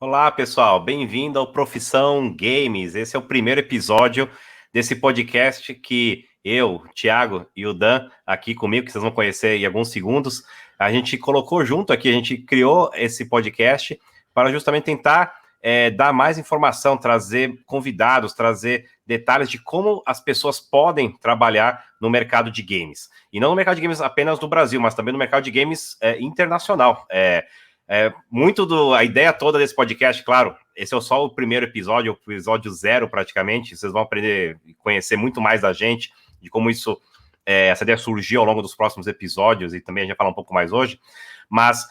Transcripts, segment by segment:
Olá, pessoal, bem-vindo ao Profissão Games. Esse é o primeiro episódio desse podcast que eu, Thiago e o Dan, aqui comigo, que vocês vão conhecer em alguns segundos, a gente colocou junto aqui, a gente criou esse podcast para justamente tentar dar mais informação, trazer convidados, trazer detalhes de como as pessoas podem trabalhar no mercado de games. E não no mercado de games apenas do Brasil, mas também no mercado de games internacional. A ideia toda desse podcast, claro, esse é só o primeiro episódio, o episódio 0 praticamente, vocês vão aprender e conhecer muito mais da gente, de como essa ideia surgiu ao longo dos próximos episódios, e também a gente vai falar um pouco mais hoje, mas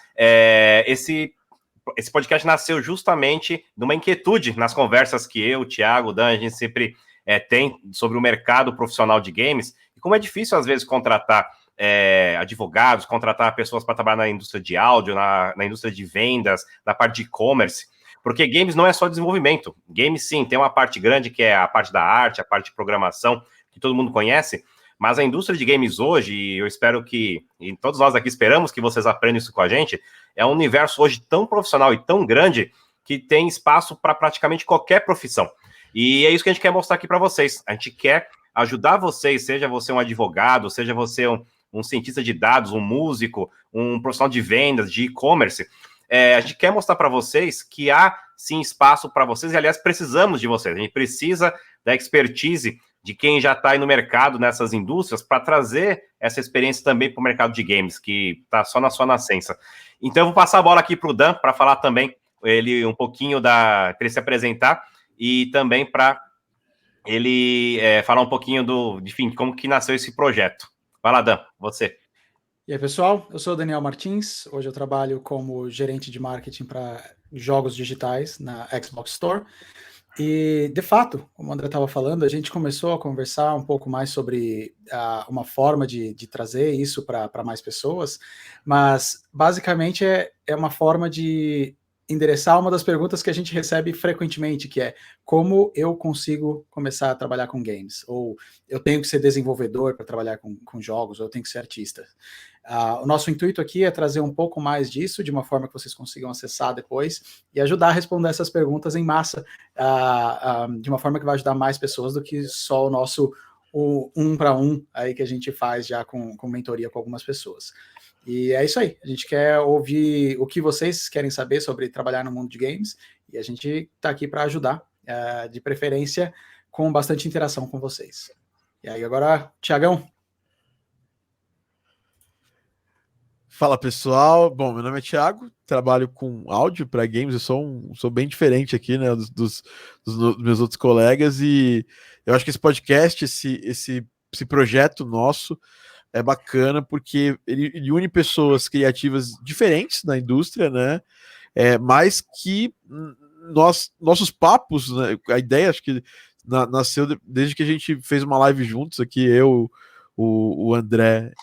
esse podcast nasceu justamente de uma inquietude nas conversas que eu, o Thiago, o Dan, a gente sempre tem sobre o mercado profissional de games, e como é difícil às vezes contratar advogados, contratar pessoas para trabalhar na indústria de áudio, na indústria de vendas, na parte de e-commerce, porque games não é só desenvolvimento. Games, sim, tem uma parte grande que é a parte da arte, a parte de programação, que todo mundo conhece, mas a indústria de games hoje, e eu espero que, e todos nós aqui esperamos que vocês aprendam isso com a gente, é um universo hoje tão profissional e tão grande que tem espaço para praticamente qualquer profissão. E é isso que a gente quer mostrar aqui para vocês. A gente quer ajudar vocês, seja você um advogado, seja você um cientista de dados, um músico, um profissional de vendas, de e-commerce. A gente quer mostrar para vocês que há, sim, espaço para vocês, e, aliás, precisamos de vocês. A gente precisa da expertise de quem já está aí no mercado, nessas indústrias, para trazer essa experiência também para o mercado de games, que está só na sua nascença. Então, eu vou passar a bola aqui para o Dan, para falar também ele um pouquinho para ele se apresentar, e também para ele falar um pouquinho enfim, como que nasceu esse projeto. Vai lá, Dan, você. E aí, pessoal, eu sou o Daniel Martins, hoje eu trabalho como gerente de marketing para jogos digitais na Xbox Store, e, de fato, como o André estava falando, a gente começou a conversar um pouco mais sobre uma forma de trazer isso para mais pessoas, mas, basicamente, é uma forma de endereçar uma das perguntas que a gente recebe frequentemente, que é como eu consigo começar a trabalhar com games? Ou eu tenho que ser desenvolvedor para trabalhar com jogos, ou eu tenho que ser artista. O nosso intuito aqui é trazer um pouco mais disso, de uma forma que vocês consigam acessar depois, e ajudar a responder essas perguntas em massa, de uma forma que vai ajudar mais pessoas do que só o nosso um para um aí que a gente faz já com mentoria com algumas pessoas. E é isso aí, a gente quer ouvir o que vocês querem saber sobre trabalhar no mundo de games, e a gente está aqui para ajudar, de preferência com bastante interação com vocês. E aí agora, Thiagão. Fala, pessoal, bom, meu nome é Thiago, trabalho com áudio para games, eu sou bem diferente aqui, né, dos meus outros colegas, e eu acho que esse podcast, esse projeto nosso, é bacana porque ele une pessoas criativas diferentes na indústria, né? Mas que nossos papos, né? A ideia acho que nasceu desde que a gente fez uma live juntos aqui, eu, o André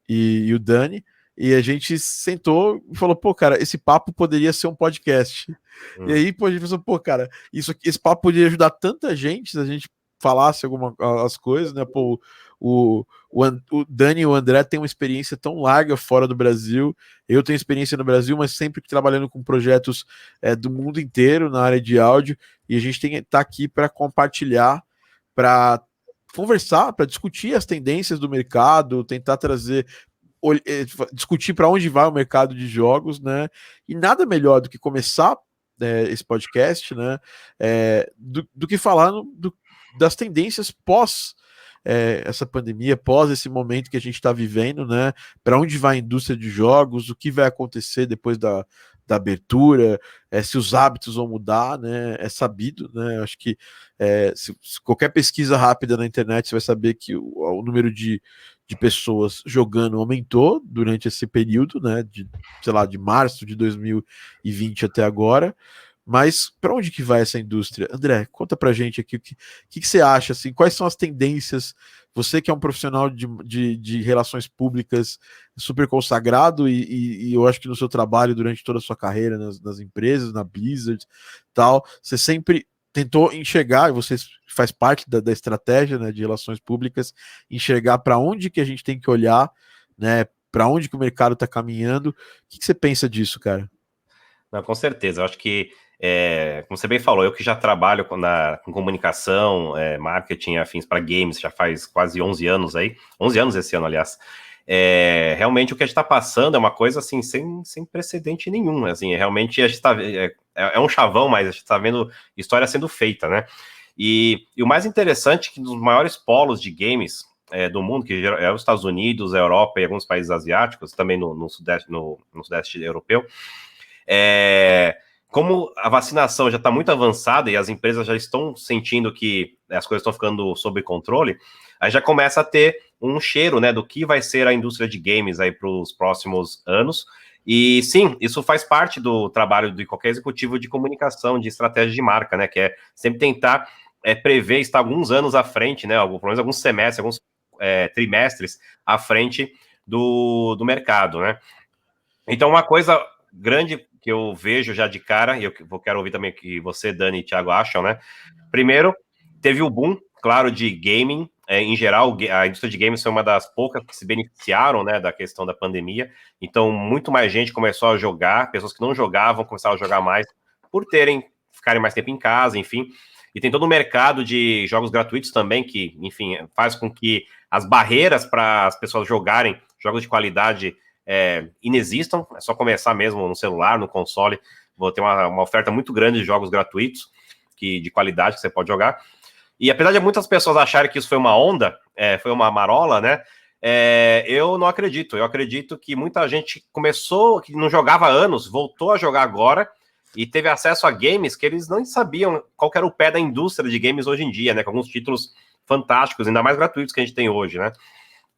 e o Dani, e a gente sentou e falou, pô, cara, esse papo poderia ser um podcast. E aí, pô, a gente pensou, pô, cara, esse papo poderia ajudar tanta gente se a gente falasse as coisas, né? Pô, o Dani e o André têm uma experiência tão larga fora do Brasil, eu tenho experiência no Brasil, mas sempre trabalhando com projetos do mundo inteiro na área de áudio, e a gente tá aqui para compartilhar, para conversar, para discutir as tendências do mercado, tentar discutir para onde vai o mercado de jogos, né? E nada melhor do que começar esse podcast, né? Do que falar das tendências pós essa pandemia, pós esse momento que a gente está vivendo, né? Para onde vai a indústria de jogos, o que vai acontecer depois da abertura, se os hábitos vão mudar, né? É sabido, né? Acho que se qualquer pesquisa rápida na internet você vai saber que o número de pessoas jogando aumentou durante esse período, né? Sei lá, de março de 2020 até agora. Mas para onde que vai essa indústria? André, conta pra gente aqui o que você acha, assim, quais são as tendências? Você que é um profissional de relações públicas super consagrado e eu acho que no seu trabalho durante toda a sua carreira nas empresas, na Blizzard, tal, você sempre tentou enxergar, e você faz parte da estratégia, né, de relações públicas, enxergar para onde que a gente tem que olhar, né, para onde que o mercado está caminhando. O que você pensa disso, cara? Não, com certeza, eu acho que como você bem falou, eu que já trabalho com comunicação, marketing afins para games, já faz quase 11 anos aí, 11 anos esse ano, aliás. Realmente o que a gente está passando é uma coisa assim, sem precedente nenhum. Assim, realmente a gente está um chavão, mas a gente está vendo história sendo feita, né? E o mais interessante é que nos maiores polos de games do mundo, que é os Estados Unidos, a Europa e alguns países asiáticos, também no Sudeste europeu, como a vacinação já está muito avançada e as empresas já estão sentindo que as coisas estão ficando sob controle, aí já começa a ter um cheiro, né, do que vai ser a indústria de games aí para os próximos anos. E sim, isso faz parte do trabalho de qualquer executivo de comunicação, de estratégia de marca, né, que é sempre tentar prever, estar alguns anos à frente, né, pelo menos alguns semestres, alguns trimestres à frente do mercado, né. Então, uma coisa grande que eu vejo já de cara, e eu quero ouvir também o que você, Dani e Thiago acham, né? Primeiro, teve o boom, claro, de gaming. Em geral, a indústria de games foi uma das poucas que se beneficiaram, né, da questão da pandemia. Então, muito mais gente começou a jogar, pessoas que não jogavam começaram a jogar mais por ficarem mais tempo em casa, enfim. E tem todo um mercado de jogos gratuitos também, que, enfim, faz com que as barreiras para as pessoas jogarem jogos de qualidade inexistam, é só começar mesmo no celular, no console, vou ter uma oferta muito grande de jogos gratuitos, de qualidade que você pode jogar, e apesar de muitas pessoas acharem que isso foi uma onda, foi uma marola, né, eu não acredito, eu acredito que muita gente começou, que não jogava há anos, voltou a jogar agora, e teve acesso a games que eles não sabiam qual era o pé da indústria de games hoje em dia, né, com alguns títulos fantásticos, ainda mais gratuitos que a gente tem hoje, né.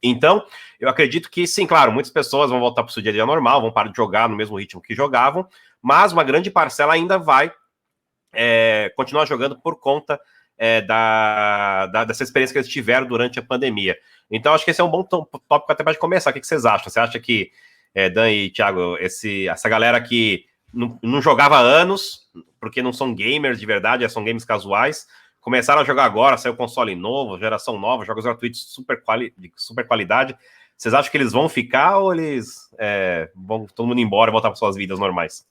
Então, eu acredito que, sim, claro, muitas pessoas vão voltar para o seu dia a dia normal, vão parar de jogar no mesmo ritmo que jogavam, mas uma grande parcela ainda vai continuar jogando por conta dessa experiência que eles tiveram durante a pandemia. Então, acho que esse é um bom tópico até para começar. O que vocês acham? Você acha que, Dan e Thiago, essa galera que não jogava há anos, porque não são gamers de verdade, são games casuais, começaram a jogar agora, saiu console novo, geração nova, jogos gratuitos de super qualidade. Vocês acham que eles vão ficar ou eles vão todo mundo embora e voltar para suas vidas normais?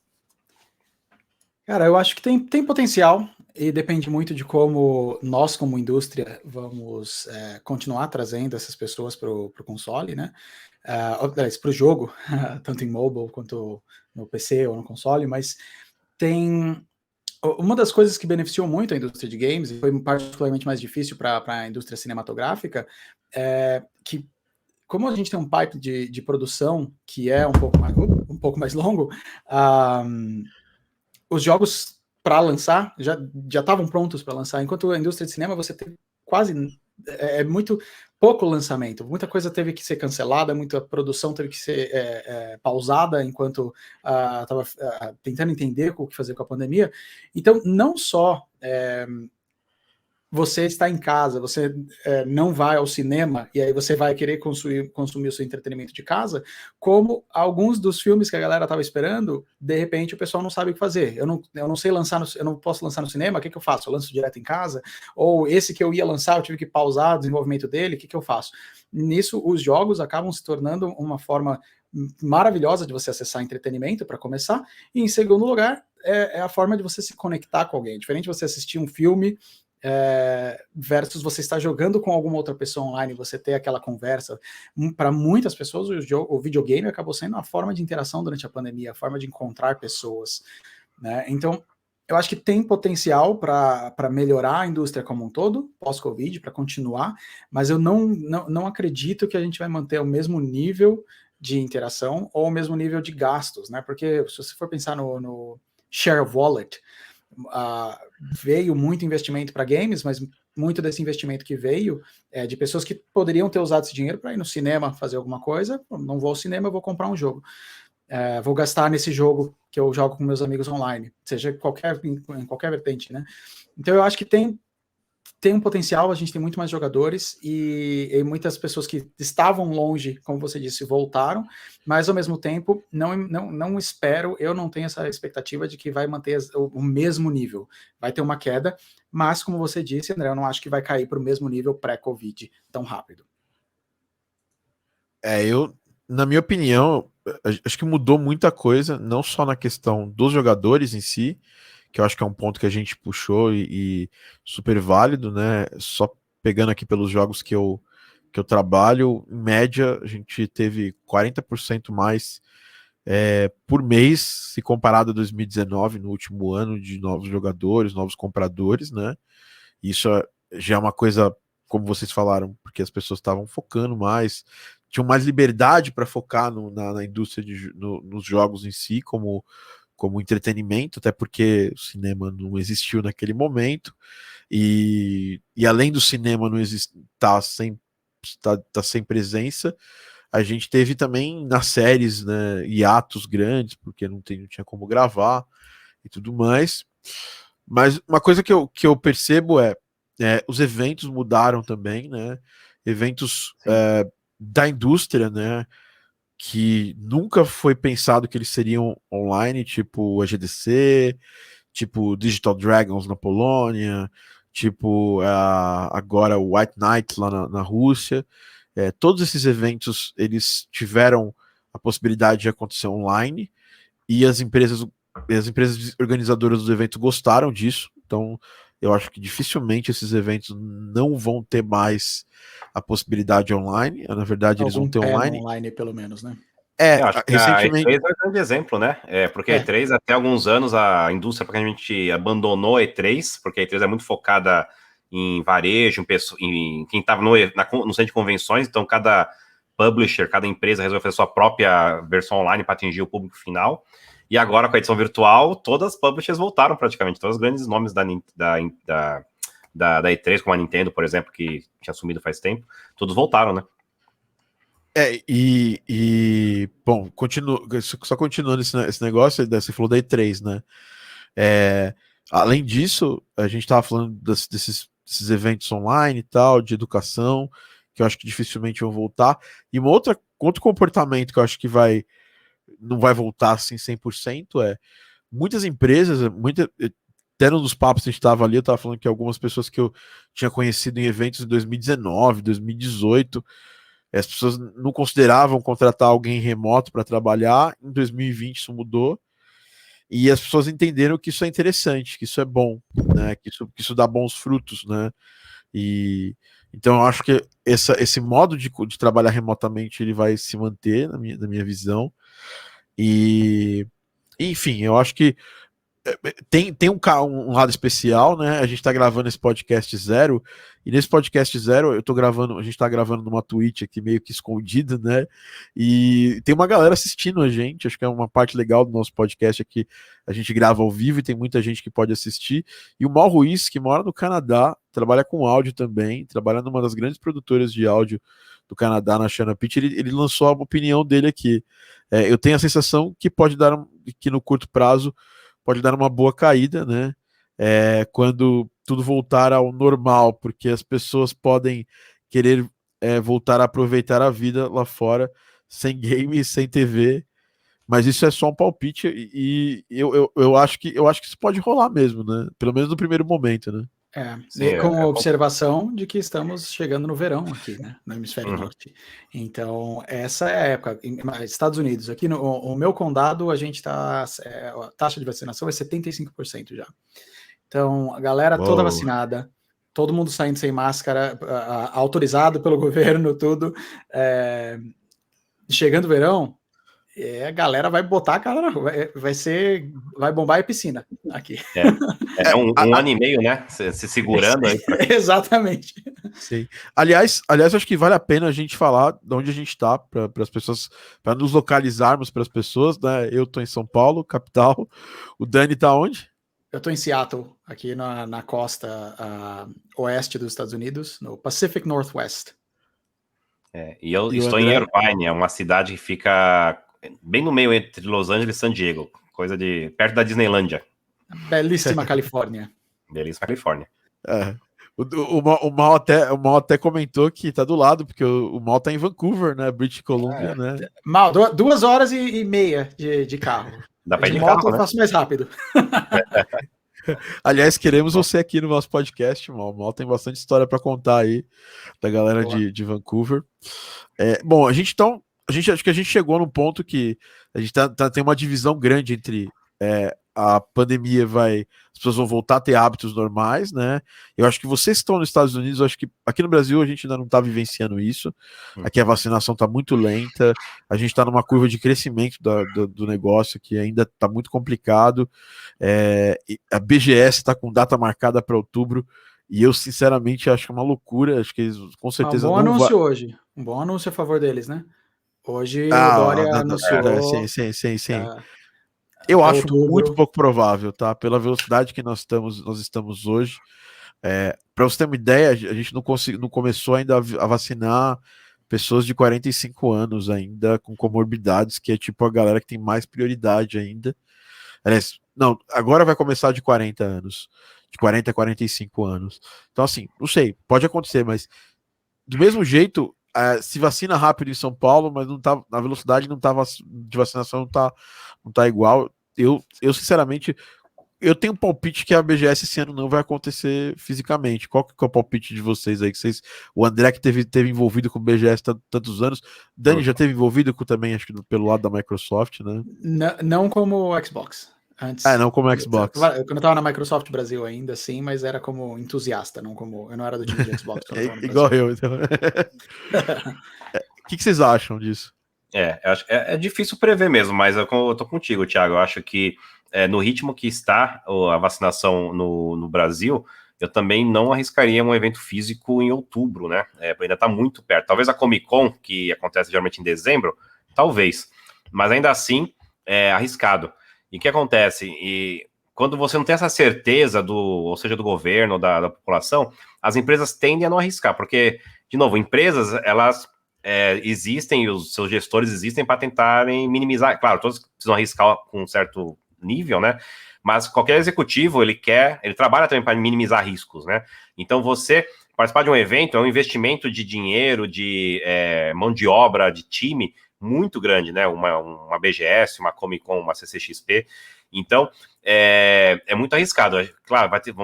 Cara, eu acho que tem potencial e depende muito de como nós, como indústria, vamos continuar trazendo essas pessoas para o console, né? Para o jogo, tanto em mobile quanto no PC ou no console, mas tem uma das coisas que beneficiou muito a indústria de games, e foi particularmente mais difícil para a indústria cinematográfica, é que, como a gente tem um pipe de produção que é um pouco mais longo, os jogos para lançar já estavam prontos para lançar, enquanto a indústria de cinema você tem quase muito pouco lançamento, muita coisa teve que ser cancelada, muita produção teve que ser pausada enquanto estava tentando entender o que fazer com a pandemia. Então, não só você está em casa, você não vai ao cinema e aí você vai querer consumir o seu entretenimento de casa, como alguns dos filmes que a galera estava esperando, de repente o pessoal não sabe o que fazer. Eu não sei lançar, eu não posso lançar no cinema, o que eu faço? Eu lanço direto em casa? Ou esse que eu ia lançar, eu tive que pausar o desenvolvimento dele, o que eu faço? Nisso, os jogos acabam se tornando uma forma maravilhosa de você acessar entretenimento, para começar, e em segundo lugar, é a forma de você se conectar com alguém. Diferente de você assistir um filme versus você estar jogando com alguma outra pessoa online, você ter aquela conversa. Para muitas pessoas, o videogame acabou sendo uma forma de interação durante a pandemia, a forma de encontrar pessoas, né? Então, eu acho que tem potencial para melhorar a indústria como um todo, pós-Covid, para continuar, mas eu não acredito que a gente vai manter o mesmo nível de interação ou o mesmo nível de gastos, né? Porque se você for pensar no share of wallet, veio muito investimento para games, mas muito desse investimento que veio de pessoas que poderiam ter usado esse dinheiro para ir no cinema fazer alguma coisa. Não vou ao cinema, eu vou comprar um jogo. Vou gastar nesse jogo que eu jogo com meus amigos online, seja em qualquer vertente, né? Então eu acho que tem um potencial, a gente tem muito mais jogadores e muitas pessoas que estavam longe, como você disse, voltaram, mas ao mesmo tempo não espero, eu não tenho essa expectativa de que vai manter o mesmo nível, vai ter uma queda, mas como você disse, André, eu não acho que vai cair para o mesmo nível pré-Covid tão rápido. Na minha opinião, acho que mudou muita coisa, não só na questão dos jogadores em si, que eu acho que é um ponto que a gente puxou e super válido, né? Só pegando aqui pelos jogos que eu trabalho, em média, a gente teve 40% mais por mês, se comparado a 2019, no último ano, de novos jogadores, novos compradores, né? Isso já é uma coisa, como vocês falaram, porque as pessoas estavam focando mais, tinham mais liberdade para focar na indústria, nos jogos em si, como entretenimento, até porque o cinema não existiu naquele momento, e além do cinema não tá sem presença, a gente teve também nas séries, né, hiatos grandes, porque não tinha como gravar e tudo mais. Mas uma coisa que eu percebo os eventos mudaram também, né? Eventos da indústria, né? Que nunca foi pensado que eles seriam online, tipo a GDC, tipo Digital Dragons na Polônia, tipo agora o White Knight lá na Rússia. Todos esses eventos eles tiveram a possibilidade de acontecer online e as empresas organizadoras dos eventos gostaram disso. Então eu acho que dificilmente esses eventos não vão ter mais a possibilidade online. Na verdade, eles vão ter online. Online, pelo menos, né? Eu acho que recentemente. A E3 é um grande exemplo, né? Porque a E3, até alguns anos, a indústria praticamente abandonou a E3, porque a E3 é muito focada em varejo, em quem estava no centro de convenções, então cada publisher, cada empresa resolveu fazer sua própria versão online para atingir o público final. E agora, com a edição virtual, todas as publishers voltaram praticamente, todos os grandes nomes da E3, como a Nintendo, por exemplo, que tinha sumido faz tempo, todos voltaram, né? Bom, só continuando esse negócio, você falou da E3, né? Além disso, a gente estava falando desses eventos online e tal, de educação, que eu acho que dificilmente vão voltar. E outro comportamento que eu acho que não vai voltar assim 100% muitas empresas, até nos papos que a gente estava ali, eu estava falando que algumas pessoas que eu tinha conhecido em eventos em 2019, 2018, as pessoas não consideravam contratar alguém remoto para trabalhar. Em 2020 isso mudou e as pessoas entenderam que isso é interessante, que isso é bom, né? Que isso dá bons frutos, né? E então eu acho que esse modo de trabalhar remotamente ele vai se manter na minha visão. E enfim, eu acho que tem um lado especial, né? A gente tá gravando esse podcast zero, e nesse podcast zero a gente tá gravando numa Twitch aqui meio que escondida, né? E tem uma galera assistindo a gente, acho que é uma parte legal do nosso podcast aqui, a gente grava ao vivo e tem muita gente que pode assistir. E o Mal Ruiz, que mora no Canadá, trabalha com áudio também, trabalha numa das grandes produtoras de áudio do Canadá, na Shannon Pitch, ele lançou a opinião dele aqui. Eu tenho a sensação que que no curto prazo pode dar uma boa caída, né? Quando tudo voltar ao normal, porque as pessoas podem querer voltar a aproveitar a vida lá fora, sem game, sem TV, mas isso é só um palpite e eu acho que isso pode rolar mesmo, né? Pelo menos no primeiro momento, né? Com a observação de que estamos chegando no verão aqui, né, no hemisfério norte. Então, essa é a época. Estados Unidos, aqui no meu condado, a gente a taxa de vacinação é 75% já. Então, a galera toda vacinada, todo mundo saindo sem máscara, autorizado pelo governo, tudo. Chegando o verão, a galera vai botar a cara na rua, vai bombar a piscina aqui. Um ano e meio, né? Se segurando aí. Exatamente. Sim. Aliás, acho que vale a pena a gente falar de onde a gente está para as pessoas, para nos localizarmos para as pessoas, né? Eu tô em São Paulo, capital. O Dani tá onde? Eu tô em Seattle, aqui na costa oeste dos Estados Unidos, no Pacific Northwest. E eu estou em Irvine, é uma cidade que fica bem no meio entre Los Angeles e San Diego, perto da Disneylândia. Belíssima Califórnia. Belíssima Califórnia. O Mal até comentou que tá do lado, porque o Mal tá em Vancouver, né? British Columbia, né? Mal, 2 horas e meia de carro. Dá pra ir de de moto carro, eu faço mais rápido. Aliás, queremos você aqui no nosso podcast, Mal. O Mal tem bastante história para contar aí da galera de Vancouver. Bom, acho que a gente chegou num ponto que a gente tem uma divisão grande entre a pandemia as pessoas vão voltar a ter hábitos normais, né? Eu acho que vocês que estão nos Estados Unidos, eu acho que aqui no Brasil a gente ainda não está vivenciando isso. Aqui a vacinação está muito lenta, a gente está numa curva de crescimento do negócio que ainda está muito complicado. A BGS está com data marcada para outubro, e eu sinceramente acho uma loucura. Acho que eles com certeza Um bom não anúncio hoje. Um bom anúncio a favor deles, né? Hoje o Ah, Dória anunciou sim. Eu até acho muito outubro. pouco provável, tá? Pela velocidade que nós estamos hoje. Para você ter uma ideia, a gente não começou ainda a vacinar pessoas de 45 anos ainda, com comorbidades, que é tipo a galera que tem mais prioridade ainda. Aliás, não, agora vai começar de 40 anos. De 40 a 45 anos. Então, assim, não sei, pode acontecer, mas do mesmo jeito, se vacina rápido em São Paulo, mas não tá, a velocidade não tá, de vacinação não tá igual. Eu sinceramente, eu tenho um palpite que a BGS esse ano não vai acontecer fisicamente. Qual que é o palpite de vocês aí? O André que teve envolvido com o BGS tantos anos, Dani já teve envolvido também, acho que pelo lado da Microsoft, né? Não como Xbox. Antes, Não como Xbox. quando eu tava na Microsoft Brasil ainda, sim, mas era como entusiasta, eu não era do time de Xbox quando eu tava no Igual Brasil. eu, então. O que vocês acham disso? Eu acho, é difícil prever mesmo, mas eu tô contigo, Thiago. Eu acho que no ritmo que está a vacinação no Brasil, eu também não arriscaria um evento físico em outubro, né? Ainda está muito perto. Talvez a Comic Con, que acontece geralmente em dezembro, talvez. Mas ainda assim, é arriscado. E o que acontece? Quando você não tem essa certeza, ou seja, do governo ou da população, as empresas tendem a não arriscar, porque, de novo, empresas, elas existem, e os seus gestores existem para tentarem minimizar. Claro, todos precisam arriscar com um certo nível, né? Mas qualquer executivo, ele trabalha também para minimizar riscos, né? Então, você participar de um evento é um investimento de dinheiro, de mão de obra, de time muito grande, né? Uma BGS, uma Comic Con, uma CCXP. Então, é muito arriscado. Claro, todo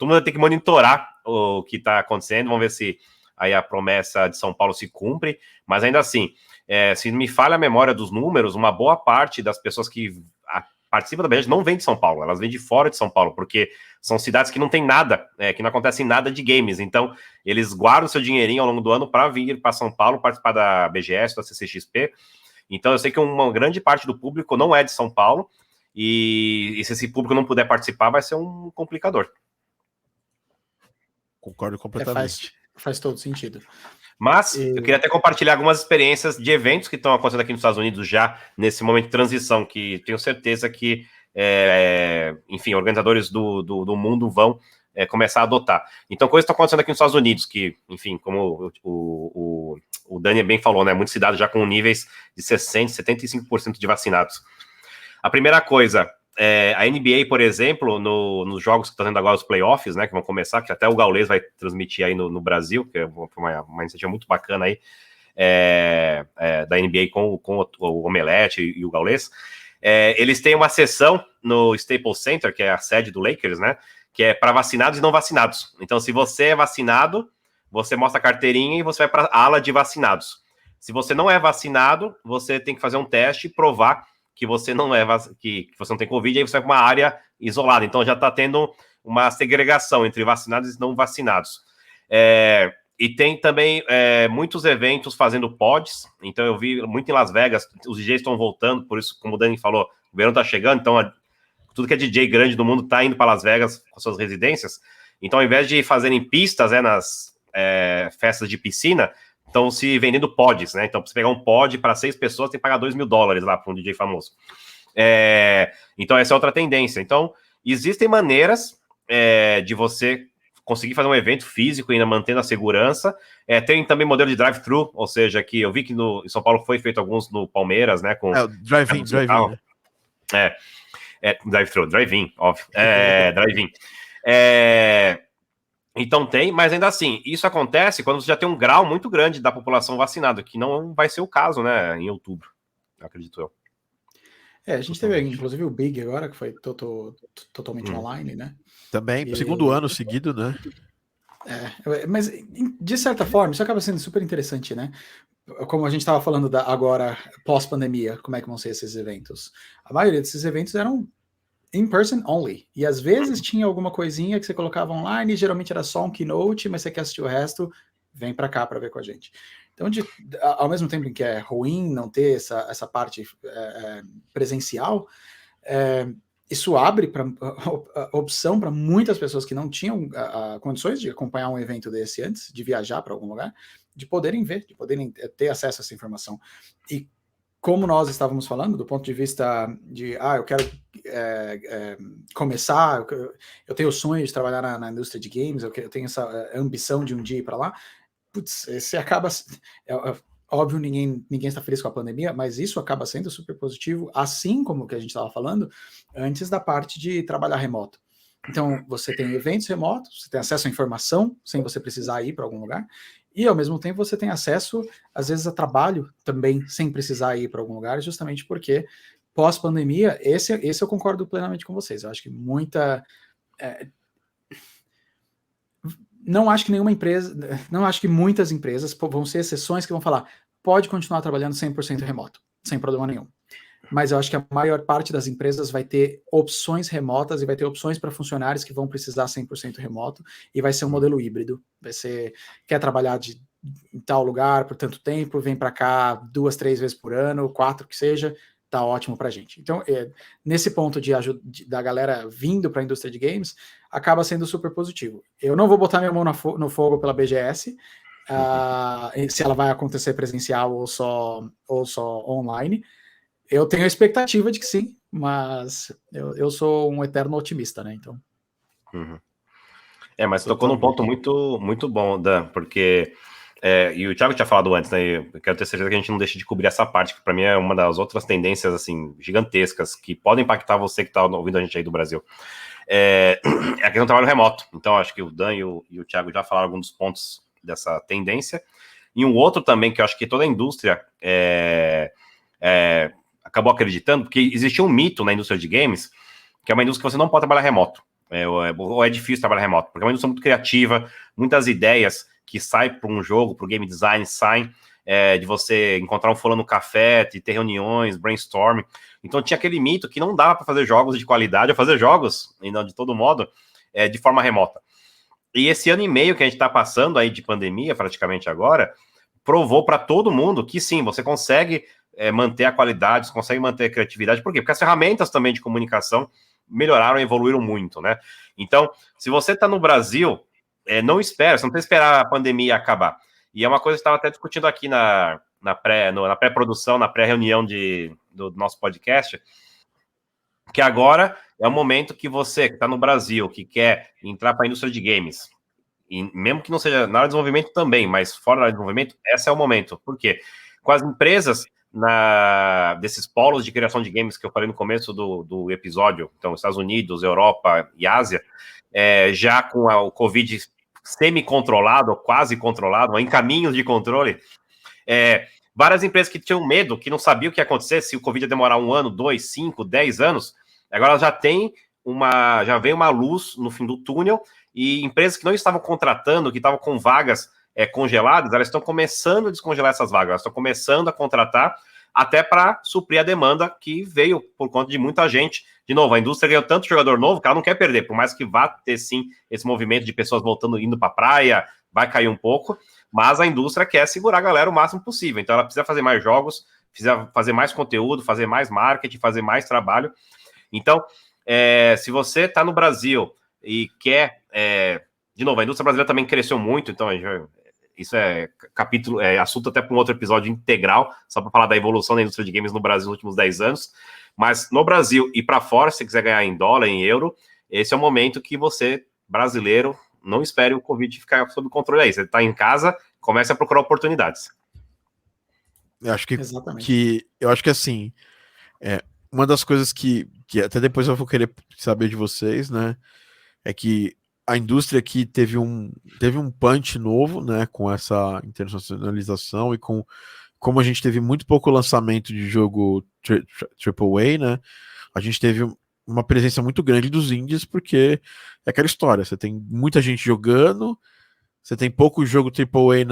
mundo vai ter que monitorar o que está acontecendo, vamos ver se aí a promessa de São Paulo se cumpre, mas ainda assim, se me falha a memória dos números, uma boa parte das pessoas que participam da BGS não vem de São Paulo, elas vêm de fora de São Paulo, porque são cidades que não tem nada, que não acontecem nada de games, então eles guardam seu dinheirinho ao longo do ano para vir para São Paulo participar da BGS, da CCXP. Então eu sei que uma grande parte do público não é de São Paulo, e se esse público não puder participar, vai ser um complicador. Concordo completamente. Faz todo sentido. Mas eu queria até compartilhar algumas experiências de eventos que estão acontecendo aqui nos Estados Unidos já, nesse momento de transição, que tenho certeza que, enfim, organizadores do mundo vão começar a adotar. Então, coisas estão acontecendo aqui nos Estados Unidos, que, enfim, como o Dani bem falou, né, muitas cidades já com níveis de 60%, 75% de vacinados. A primeira coisa, a NBA, por exemplo, nos jogos que estão tendo agora os playoffs, né, que vão começar, que até o Gaules vai transmitir aí no Brasil, que é uma iniciativa muito bacana aí, da NBA com o Omelete e o Gaules. Eles têm uma sessão no Staples Center, que é a sede do Lakers, né, que é para vacinados e não vacinados. Então, se você é vacinado, você mostra a carteirinha e você vai para a ala de vacinados. Se você não é vacinado, você tem que fazer um teste e provar que você não que você não tem Covid, aí você vai para uma área isolada. Então já está tendo uma segregação entre vacinados e não vacinados. E tem também muitos eventos fazendo pods. Então eu vi muito em Las Vegas, os DJs estão voltando, por isso, como o Dani falou, o verão está chegando, então tudo que é DJ grande do mundo está indo para Las Vegas com suas residências. Então, ao invés de fazerem pistas nas festas de piscina, estão se vendendo pods, né? Então, para você pegar um pod para 6 pessoas, tem que pagar $2.000 lá para um DJ famoso. Então, essa é outra tendência. Então, existem maneiras de você conseguir fazer um evento físico e ainda mantendo a segurança. Tem também modelo de drive-thru, ou seja, que eu vi que em São Paulo foi feito alguns no Palmeiras, né? Com drive-in, né? Drive-in, óbvio. Drive-in. Então tem, mas ainda assim, isso acontece quando você já tem um grau muito grande da população vacinada, que não vai ser o caso, né, em outubro, acredito eu. A gente teve, inclusive, o Big agora, que foi totalmente online, né? Também, segundo ano seguido, né? Mas, de certa forma, isso acaba sendo super interessante, né? Como a gente estava falando agora, pós-pandemia, como é que vão ser esses eventos? A maioria desses eventos eram in person only. E às vezes tinha alguma coisinha que você colocava online, geralmente era só um keynote, mas você quer assistir o resto, vem para cá para ver com a gente. Então, ao mesmo tempo em que é ruim não ter essa parte presencial, isso abre para opção para muitas pessoas que não tinham condições de acompanhar um evento desse antes, de viajar para algum lugar, de poderem ver, de poderem ter acesso a essa informação. E como nós estávamos falando, do ponto de vista de, eu quero começar, eu tenho o sonho de trabalhar na indústria de games, eu tenho essa ambição de um dia ir para lá, putz, esse acaba... óbvio, ninguém está feliz com a pandemia, mas isso acaba sendo super positivo, assim como o que a gente estava falando antes da parte de trabalhar remoto. Então, você tem eventos remotos, você tem acesso à informação, sem você precisar ir para algum lugar, e ao mesmo tempo você tem acesso, às vezes, a trabalho também, sem precisar ir para algum lugar, justamente porque, pós-pandemia, esse eu concordo plenamente com vocês. Eu acho que não acho que nenhuma empresa, não acho que muitas empresas vão ser exceções que vão falar, pode continuar trabalhando 100% remoto, sem problema nenhum. Mas eu acho que a maior parte das empresas vai ter opções remotas e vai ter opções para funcionários que vão precisar 100% remoto, e vai ser um modelo híbrido. Vai ser, quer trabalhar em tal lugar por tanto tempo, vem para cá 2, 3 vezes por ano, 4 que seja, tá ótimo para a gente. Então, nesse ponto da galera vindo para a indústria de games, acaba sendo super positivo. Eu não vou botar minha mão no fogo pela BGS, se ela vai acontecer presencial ou só online. Eu tenho a expectativa de que sim, mas eu sou um eterno otimista, né? Então. Mas tocou num ponto muito, muito bom, Dan, porque e o Thiago tinha falado antes, né? Eu quero ter certeza que a gente não deixa de cobrir essa parte, que para mim é uma das outras tendências assim gigantescas que podem impactar você que está ouvindo a gente aí do Brasil. É a questão do trabalho remoto. Então, acho que o Dan e o Thiago já falaram alguns dos pontos dessa tendência. E um outro também que eu acho que toda a indústria acabou acreditando, porque existia um mito na indústria de games, que é uma indústria que você não pode trabalhar remoto, ou é difícil trabalhar remoto, porque é uma indústria muito criativa, muitas ideias que saem para um jogo, para o game design, saem de você encontrar um fulano no café, de ter reuniões, brainstorming. Então tinha aquele mito que não dava para fazer jogos de qualidade, ou fazer jogos, ainda de todo modo, de forma remota. E esse ano e meio que a gente está passando aí de pandemia, praticamente agora, provou para todo mundo que sim, você consegue manter a qualidade, você consegue manter a criatividade. Por quê? Porque as ferramentas também de comunicação melhoraram e evoluíram muito, né? Então, se você está no Brasil, não espera, você não tem que esperar a pandemia acabar. E é uma coisa que estava até discutindo aqui na pré-produção, na pré-reunião do nosso podcast, que agora é o momento que você, que está no Brasil, que quer entrar para a indústria de games, e mesmo que não seja na área de desenvolvimento também, mas fora da área de desenvolvimento, esse é o momento. Por quê? Com as empresas desses polos de criação de games que eu falei no começo do episódio, então Estados Unidos, Europa e Ásia, já com o Covid semi-controlado, ou quase controlado, em caminhos de controle, várias empresas que tinham medo, que não sabiam o que ia acontecer, se o Covid ia demorar 1 ano, 2, 5, 10 anos, agora já vem uma luz no fim do túnel, e empresas que não estavam contratando, que estavam com vagas congeladas, elas estão começando a descongelar essas vagas, elas estão começando a contratar, até para suprir a demanda que veio por conta de muita gente. De novo, a indústria ganhou tanto jogador novo que ela não quer perder, por mais que vá ter sim esse movimento de pessoas voltando, indo para a praia, vai cair um pouco, mas a indústria quer segurar a galera o máximo possível, então ela precisa fazer mais jogos, precisa fazer mais conteúdo, fazer mais marketing, fazer mais trabalho. Então, se você está no Brasil e quer... de novo, a indústria brasileira também cresceu muito, então isso é assunto até para um outro episódio integral, só para falar da evolução da indústria de games no Brasil nos últimos 10 anos. Mas no Brasil e para fora, se você quiser ganhar em dólar, em euro, esse é o momento que você, brasileiro, não espere o Covid ficar sob controle aí. Você está em casa, comece a procurar oportunidades. Eu acho que assim, uma das coisas que até depois eu vou querer saber de vocês, né, é que a indústria aqui teve um punch novo, né, com essa internacionalização e como a gente teve muito pouco lançamento de jogo AAA, né, a gente teve uma presença muito grande dos indies, porque é aquela história, você tem muita gente jogando, você tem pouco jogo AAA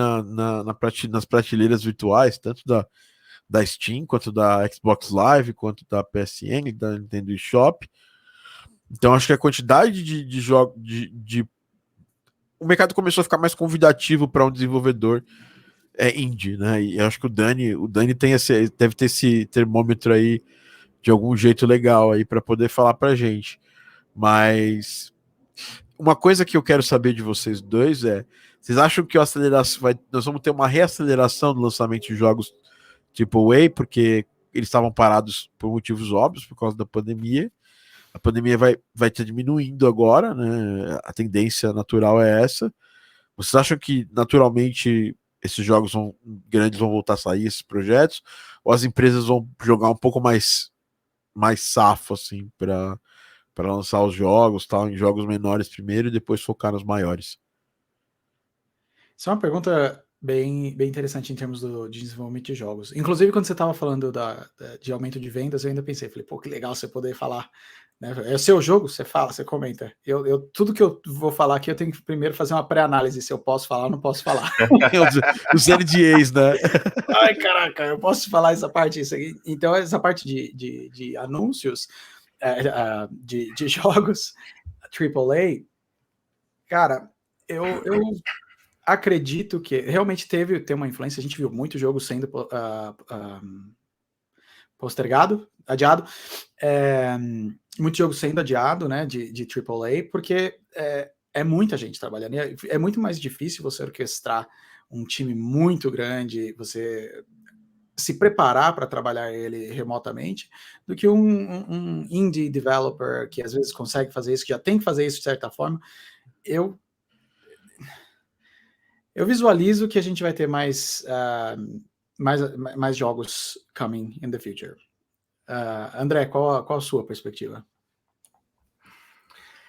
nas prateleiras virtuais, tanto da Steam, quanto da Xbox Live, quanto da PSN, da Nintendo eShop. Então acho que a quantidade de jogos o mercado começou a ficar mais convidativo para um desenvolvedor indie, né? E eu acho que o Dani deve ter esse termômetro aí de algum jeito legal aí para poder falar pra gente. Mas uma coisa que eu quero saber de vocês dois vocês acham que nós vamos ter uma reaceleração do lançamento de jogos AAA, porque eles estavam parados por motivos óbvios, por causa da pandemia. A pandemia vai estar diminuindo agora, né? A tendência natural é essa. Vocês acham que naturalmente esses jogos grandes vão voltar a sair, esses projetos, ou as empresas vão jogar um pouco mais safo, assim, para lançar os jogos, tal, em jogos menores primeiro e depois focar nos maiores? Isso é uma pergunta bem interessante em termos de desenvolvimento de jogos. Inclusive, quando você estava falando de aumento de vendas, eu ainda pensei, falei, pô, que legal você poder falar. Né? É o seu jogo, você fala, você comenta. Tudo que eu vou falar aqui, eu tenho que primeiro fazer uma pré-análise se eu posso falar ou não posso falar. Os NDAs, né? Ai, caraca, eu posso falar essa parte, isso aqui. Então, essa parte de anúncios de jogos AAA, cara, eu acredito que realmente tem uma influência. A gente viu muitos jogos sendo postergado, adiado, muitos jogos sendo adiado, né, de AAA, porque é muita gente trabalhando. E é muito mais difícil você orquestrar um time muito grande, você se preparar para trabalhar ele remotamente, do que um indie developer que às vezes consegue fazer isso, que já tem que fazer isso de certa forma. Eu visualizo que a gente vai ter mais jogos coming in the future. André, qual a sua perspectiva?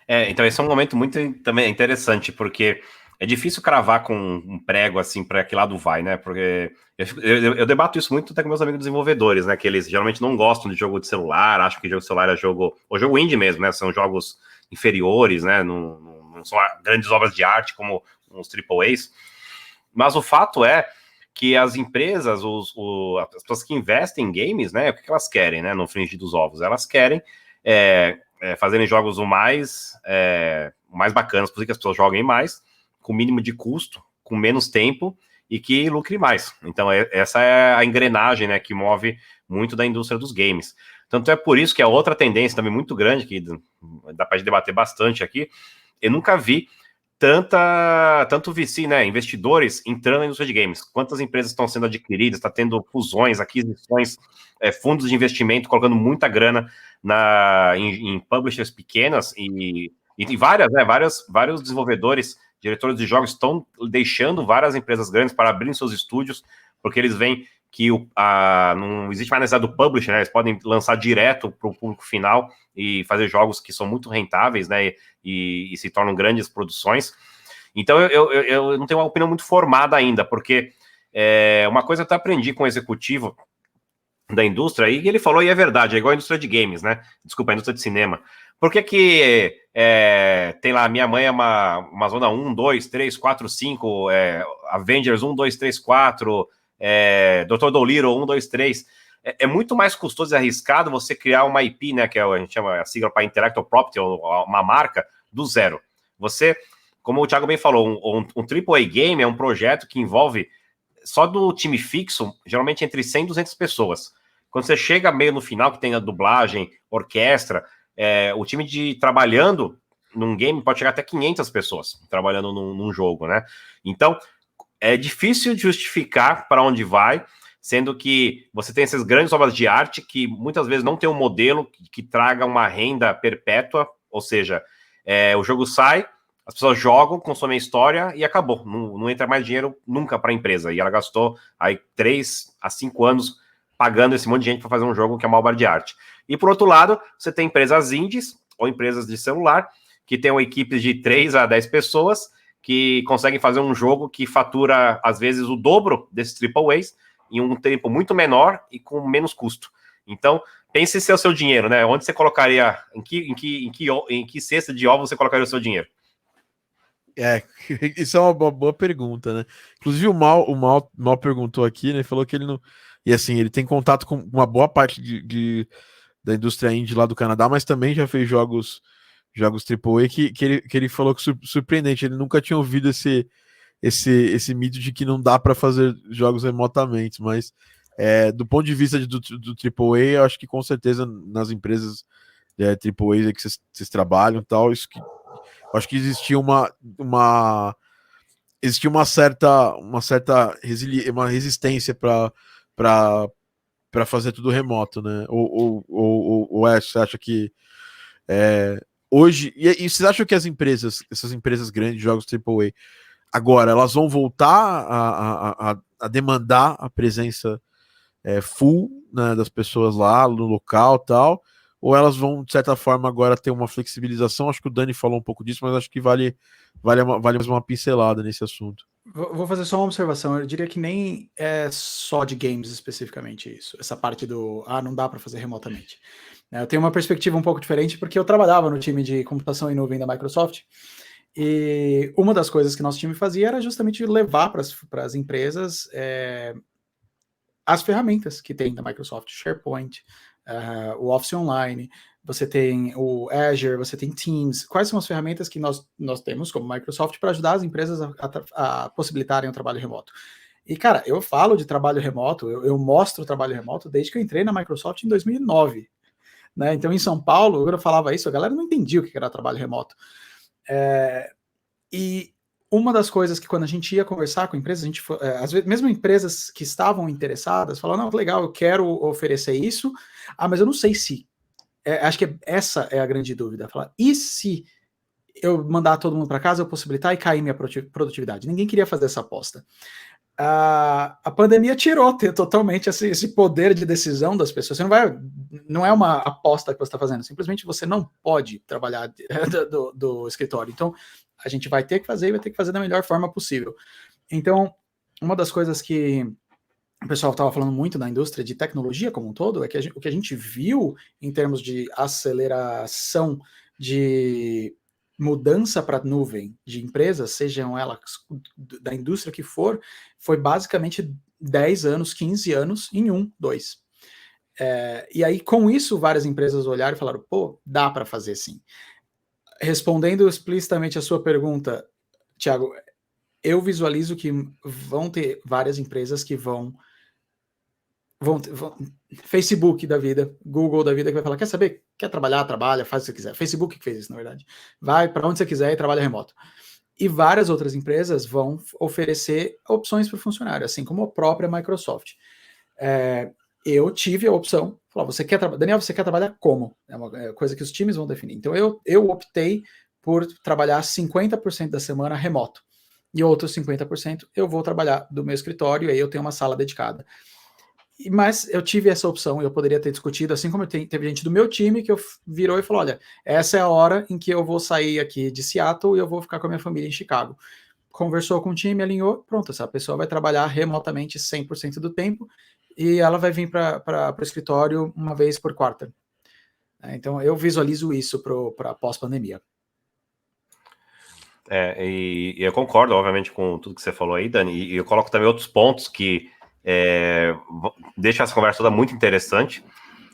Então esse é um momento muito também interessante, porque é difícil cravar com um prego assim para que lado vai, né? Porque eu debato isso muito até com meus amigos desenvolvedores, né? Que eles geralmente não gostam de jogo de celular, acham que jogo de celular é jogo indie mesmo, né? São jogos inferiores, né? Não são grandes obras de arte como uns AAAs. Mas o fato é que as empresas, as pessoas que investem em games, né? O que elas querem, né? No frigir dos ovos, elas querem fazerem jogos o mais bacanas, por que as pessoas joguem mais, com o mínimo de custo, com menos tempo e que lucre mais. Então, essa é a engrenagem, né, que move muito da indústria dos games. Tanto é por isso que a outra tendência também muito grande, que dá para debater bastante aqui, eu nunca vi tanto VC, né, investidores entrando na indústria de games. Quantas empresas estão sendo adquiridas, está tendo fusões, aquisições, fundos de investimento, colocando muita grana em publishers pequenas e vários desenvolvedores, diretores de jogos estão deixando várias empresas grandes para abrir seus estúdios, porque eles veem que não existe mais necessidade do publisher, né? Eles podem lançar direto para o público final e fazer jogos que são muito rentáveis, né? E se tornam grandes produções. Então eu não tenho uma opinião muito formada ainda, porque uma coisa eu até aprendi com o executivo da indústria, e ele falou, e é verdade, é igual a indústria de games, né? Desculpa, a indústria de cinema. Por que tem lá, minha mãe é uma zona 1, 2, 3, 4, 5, Avengers 1, 2, 3, 4, Dr. Dolittle 1, 2, 3. É muito mais custoso e arriscado você criar uma IP, né? Que a gente chama a sigla para Intellectual Property, ou uma marca, do zero. Você, como o Thiago bem falou, um AAA game é um projeto que envolve só do time fixo, geralmente entre 100 e 200 pessoas. Quando você chega meio no final, que tem a dublagem, orquestra, o time trabalhando num game pode chegar até 500 pessoas trabalhando num jogo, né? Então, é difícil de justificar para onde vai, sendo que você tem essas grandes obras de arte que muitas vezes não tem um modelo que traga uma renda perpétua, ou seja, o jogo sai, as pessoas jogam, consomem a história e acabou. Não entra mais dinheiro nunca para a empresa. E ela gastou aí 3 a 5 anos pagando esse monte de gente para fazer um jogo que é uma obra de arte. E por outro lado, você tem empresas indies ou empresas de celular que têm uma equipe de 3 a 10 pessoas que conseguem fazer um jogo que fatura, às vezes, o dobro desses AAAs em um tempo muito menor e com menos custo. Então, pense se é o seu dinheiro, né? Onde você colocaria, em que cesta de ovos você colocaria o seu dinheiro? Isso é uma boa pergunta, né? Inclusive o Mal perguntou aqui, né? Falou que ele não... E assim, ele tem contato com uma boa parte da indústria indie lá do Canadá, mas também já fez jogos jogos AAA, que ele falou que surpreendente, ele nunca tinha ouvido esse mito de que não dá para fazer jogos remotamente, mas do ponto de vista do AAA, eu acho que com certeza nas empresas AAA que vocês trabalham e tal, eu acho que existia uma certa resistência para fazer tudo remoto, né? Ou você acha que hoje, e vocês acham que essas empresas grandes de jogos AAA agora elas vão voltar a demandar a presença full, né, das pessoas lá no local e tal, ou elas vão, de certa forma, agora ter uma flexibilização? Acho que o Dani falou um pouco disso, mas acho que vale mais uma pincelada nesse assunto. Vou fazer só uma observação. Eu diria que nem é só de games especificamente isso. Essa parte não dá para fazer remotamente. Eu tenho uma perspectiva um pouco diferente porque eu trabalhava no time de computação em nuvem da Microsoft e uma das coisas que nosso time fazia era justamente levar para as empresas as ferramentas que tem da Microsoft, SharePoint, o Office Online, você tem o Azure, você tem Teams. Quais são as ferramentas que nós temos como Microsoft para ajudar as empresas a possibilitarem o trabalho remoto? E, cara, eu falo de trabalho remoto, eu mostro o trabalho remoto desde que eu entrei na Microsoft em 2009. Né? Então, em São Paulo, quando eu falava isso, a galera não entendia o que era trabalho remoto. E uma das coisas que quando a gente ia conversar com empresas, às vezes, mesmo empresas que estavam interessadas, falavam, não, legal, eu quero oferecer isso, mas eu não sei se. Acho que essa é a grande dúvida. Falar, e se eu mandar todo mundo para casa, eu possibilitar e cair minha produtividade? Ninguém queria fazer essa aposta. A pandemia tirou totalmente esse poder de decisão das pessoas. Você não é uma aposta que você está fazendo, simplesmente você não pode trabalhar do escritório. Então, a gente vai ter que fazer e vai ter que fazer da melhor forma possível. Então, uma das coisas que o pessoal estava falando muito na indústria de tecnologia como um todo é que o que a gente viu em termos de aceleração de mudança para nuvem de empresas, sejam elas da indústria que for, foi basicamente 10 anos, 15 anos em 2. E aí, com isso, várias empresas olharam e falaram, pô, dá para fazer sim. Respondendo explicitamente a sua pergunta, Thiago, eu visualizo que vão ter várias empresas que vão Facebook da vida, Google da vida, que vai falar, quer saber? Quer trabalhar? Trabalha, faz o que você quiser. Facebook que fez isso, na verdade. Vai para onde você quiser e trabalha remoto. E várias outras empresas vão oferecer opções para o funcionário, assim como a própria Microsoft. Eu tive a opção, Daniel, você quer trabalhar como? É uma coisa que os times vão definir. Então, eu optei por trabalhar 50% da semana remoto. E outros 50% eu vou trabalhar do meu escritório, e aí eu tenho uma sala dedicada. Mas eu tive essa opção, eu poderia ter discutido, assim como teve gente do meu time que virou e falou, olha, essa é a hora em que eu vou sair aqui de Seattle e eu vou ficar com a minha família em Chicago. Conversou com o time, alinhou, pronto, essa pessoa vai trabalhar remotamente 100% do tempo e ela vai vir para o escritório uma vez por quarta. Então, eu visualizo isso para pós-pandemia. E eu concordo, obviamente, com tudo que você falou aí, Dani, e eu coloco também outros pontos que deixa essa conversa toda muito interessante,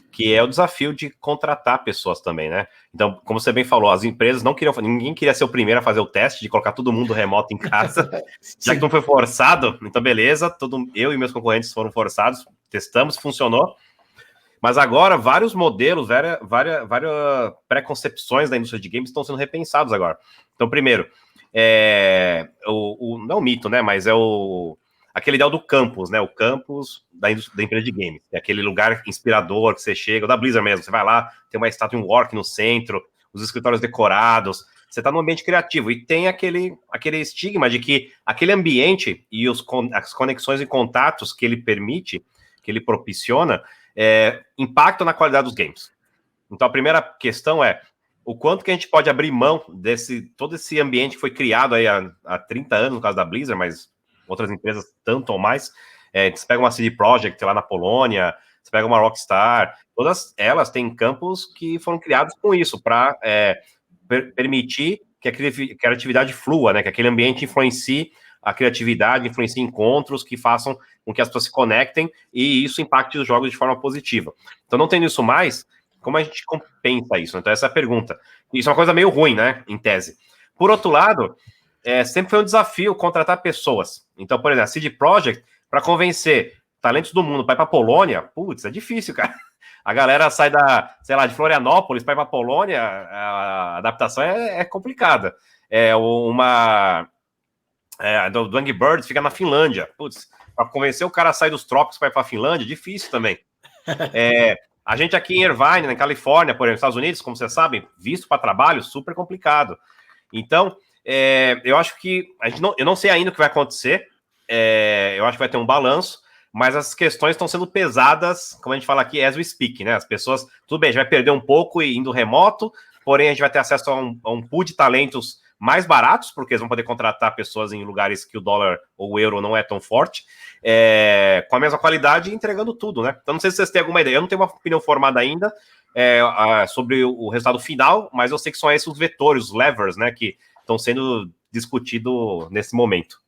que é o desafio de contratar pessoas também, né? Então, como você bem falou, as empresas ninguém queria ser o primeiro a fazer o teste de colocar todo mundo remoto em casa, já que não foi forçado, então beleza, eu e meus concorrentes foram forçados, testamos, funcionou, mas agora vários modelos, várias preconcepções da indústria de games estão sendo repensados agora. Então, primeiro, não é um mito, né, mas aquele ideal do campus, né? O campus da empresa de games. É aquele lugar inspirador que você chega, da Blizzard mesmo. Você vai lá, tem uma estátua Work no centro, os escritórios decorados. Você está num ambiente criativo. E tem aquele estigma de que aquele ambiente e as conexões e contatos que ele permite, que ele propiciona, impactam na qualidade dos games. Então, a primeira questão é o quanto que a gente pode abrir mão todo esse ambiente que foi criado aí há 30 anos, no caso da Blizzard, mas outras empresas tanto ou mais, você pega uma CD Projekt lá na Polônia, você pega uma Rockstar, todas elas têm campos que foram criados com isso, para permitir que a criatividade flua, né, que aquele ambiente influencie a criatividade, influencie encontros que façam com que as pessoas se conectem e isso impacte os jogos de forma positiva. Então, não tendo isso mais, como a gente compensa isso? Então, essa é a pergunta. Isso é uma coisa meio ruim, né, em tese. Por outro lado, sempre foi um desafio contratar pessoas. Então, por exemplo, a CD Projekt, para convencer talentos do mundo para ir para a Polônia, putz, é difícil, cara. A galera sai de Florianópolis para ir para a Polônia, a adaptação é complicada. Do Angry Birds fica na Finlândia. Putz, para convencer o cara a sair dos trópicos para ir para a Finlândia, difícil também. A gente aqui em Irvine, na Califórnia, por exemplo, nos Estados Unidos, como vocês sabem, visto para trabalho, super complicado. Então, eu acho que eu não sei ainda o que vai acontecer. Eu acho que vai ter um balanço, mas as questões estão sendo pesadas, como a gente fala aqui, as we speak, né? As pessoas, tudo bem, a gente vai perder um pouco indo remoto, porém a gente vai ter acesso a um pool de talentos mais baratos, porque eles vão poder contratar pessoas em lugares que o dólar ou o euro não é tão forte, com a mesma qualidade e entregando tudo, né? Então não sei se vocês têm alguma ideia, eu não tenho uma opinião formada ainda sobre o resultado final, mas eu sei que são esses os vetores, os levers, né, que estão sendo discutidos nesse momento.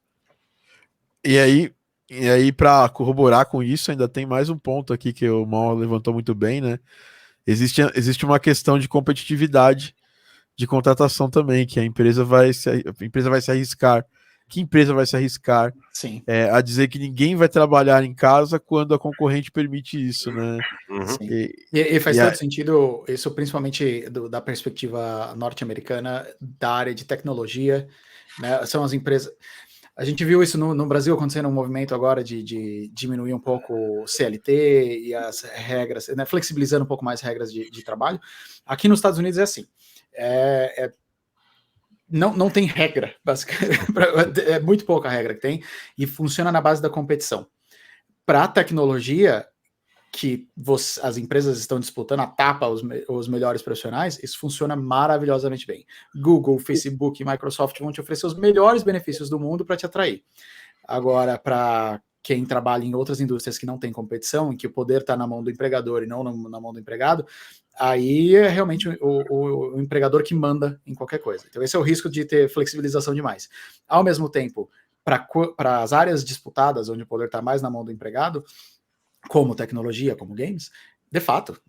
E aí, para corroborar com isso, ainda tem mais um ponto aqui que o Mal levantou muito bem, né? Existe uma questão de competitividade de contratação também, que a empresa vai se arriscar. Que empresa vai se arriscar a dizer que ninguém vai trabalhar em casa quando a concorrente permite isso, né? Uhum. E faz todo sentido, isso principalmente da perspectiva norte-americana, da área de tecnologia, né? São as empresas... A gente viu isso no Brasil acontecendo um movimento agora de diminuir um pouco o CLT e as regras, né, flexibilizando um pouco mais as regras de trabalho. Aqui nos Estados Unidos é assim, não tem regra, basicamente, é muito pouca regra que tem, e funciona na base da competição. Para a tecnologia, que as empresas estão disputando a tapa os melhores profissionais, isso funciona maravilhosamente bem. Google, Facebook, Microsoft vão te oferecer os melhores benefícios do mundo para te atrair. Agora, para quem trabalha em outras indústrias que não tem competição, em que o poder está na mão do empregador e não na mão do empregado, aí é realmente o empregador que manda em qualquer coisa. Então esse é o risco de ter flexibilização demais. Ao mesmo tempo, para as áreas disputadas, onde o poder está mais na mão do empregado, como tecnologia, como games, de fato,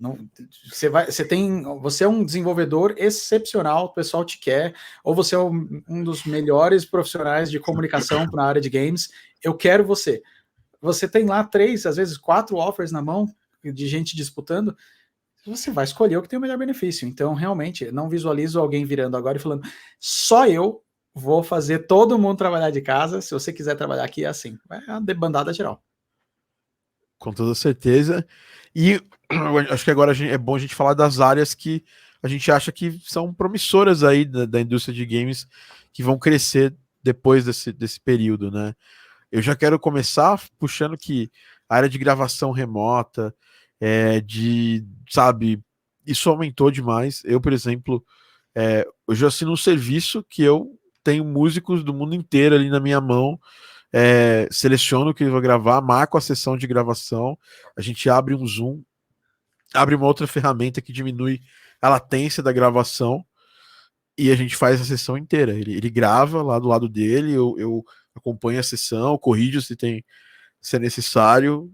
você é um desenvolvedor excepcional, o pessoal te quer, ou você é um dos melhores profissionais de comunicação na área de games, eu quero você. Você tem lá 3, às vezes 4 offers na mão de gente disputando, você vai escolher o que tem o melhor benefício. Então, realmente, não visualizo alguém virando agora e falando, só eu vou fazer todo mundo trabalhar de casa, se você quiser trabalhar aqui é assim. É uma debandada geral. Com toda certeza. E acho que agora é bom a gente falar das áreas que a gente acha que são promissoras aí da indústria de games, que vão crescer depois desse período, né? Eu já quero começar puxando que a área de gravação remota, isso aumentou demais. Eu, por exemplo, hoje eu assino um serviço que eu tenho músicos do mundo inteiro ali na minha mão, seleciono o que eu vou gravar, marco a sessão de gravação, a gente abre um Zoom, abre uma outra ferramenta que diminui a latência da gravação e a gente faz a sessão inteira. Ele grava lá do lado dele, eu acompanho a sessão, corrijo se é necessário,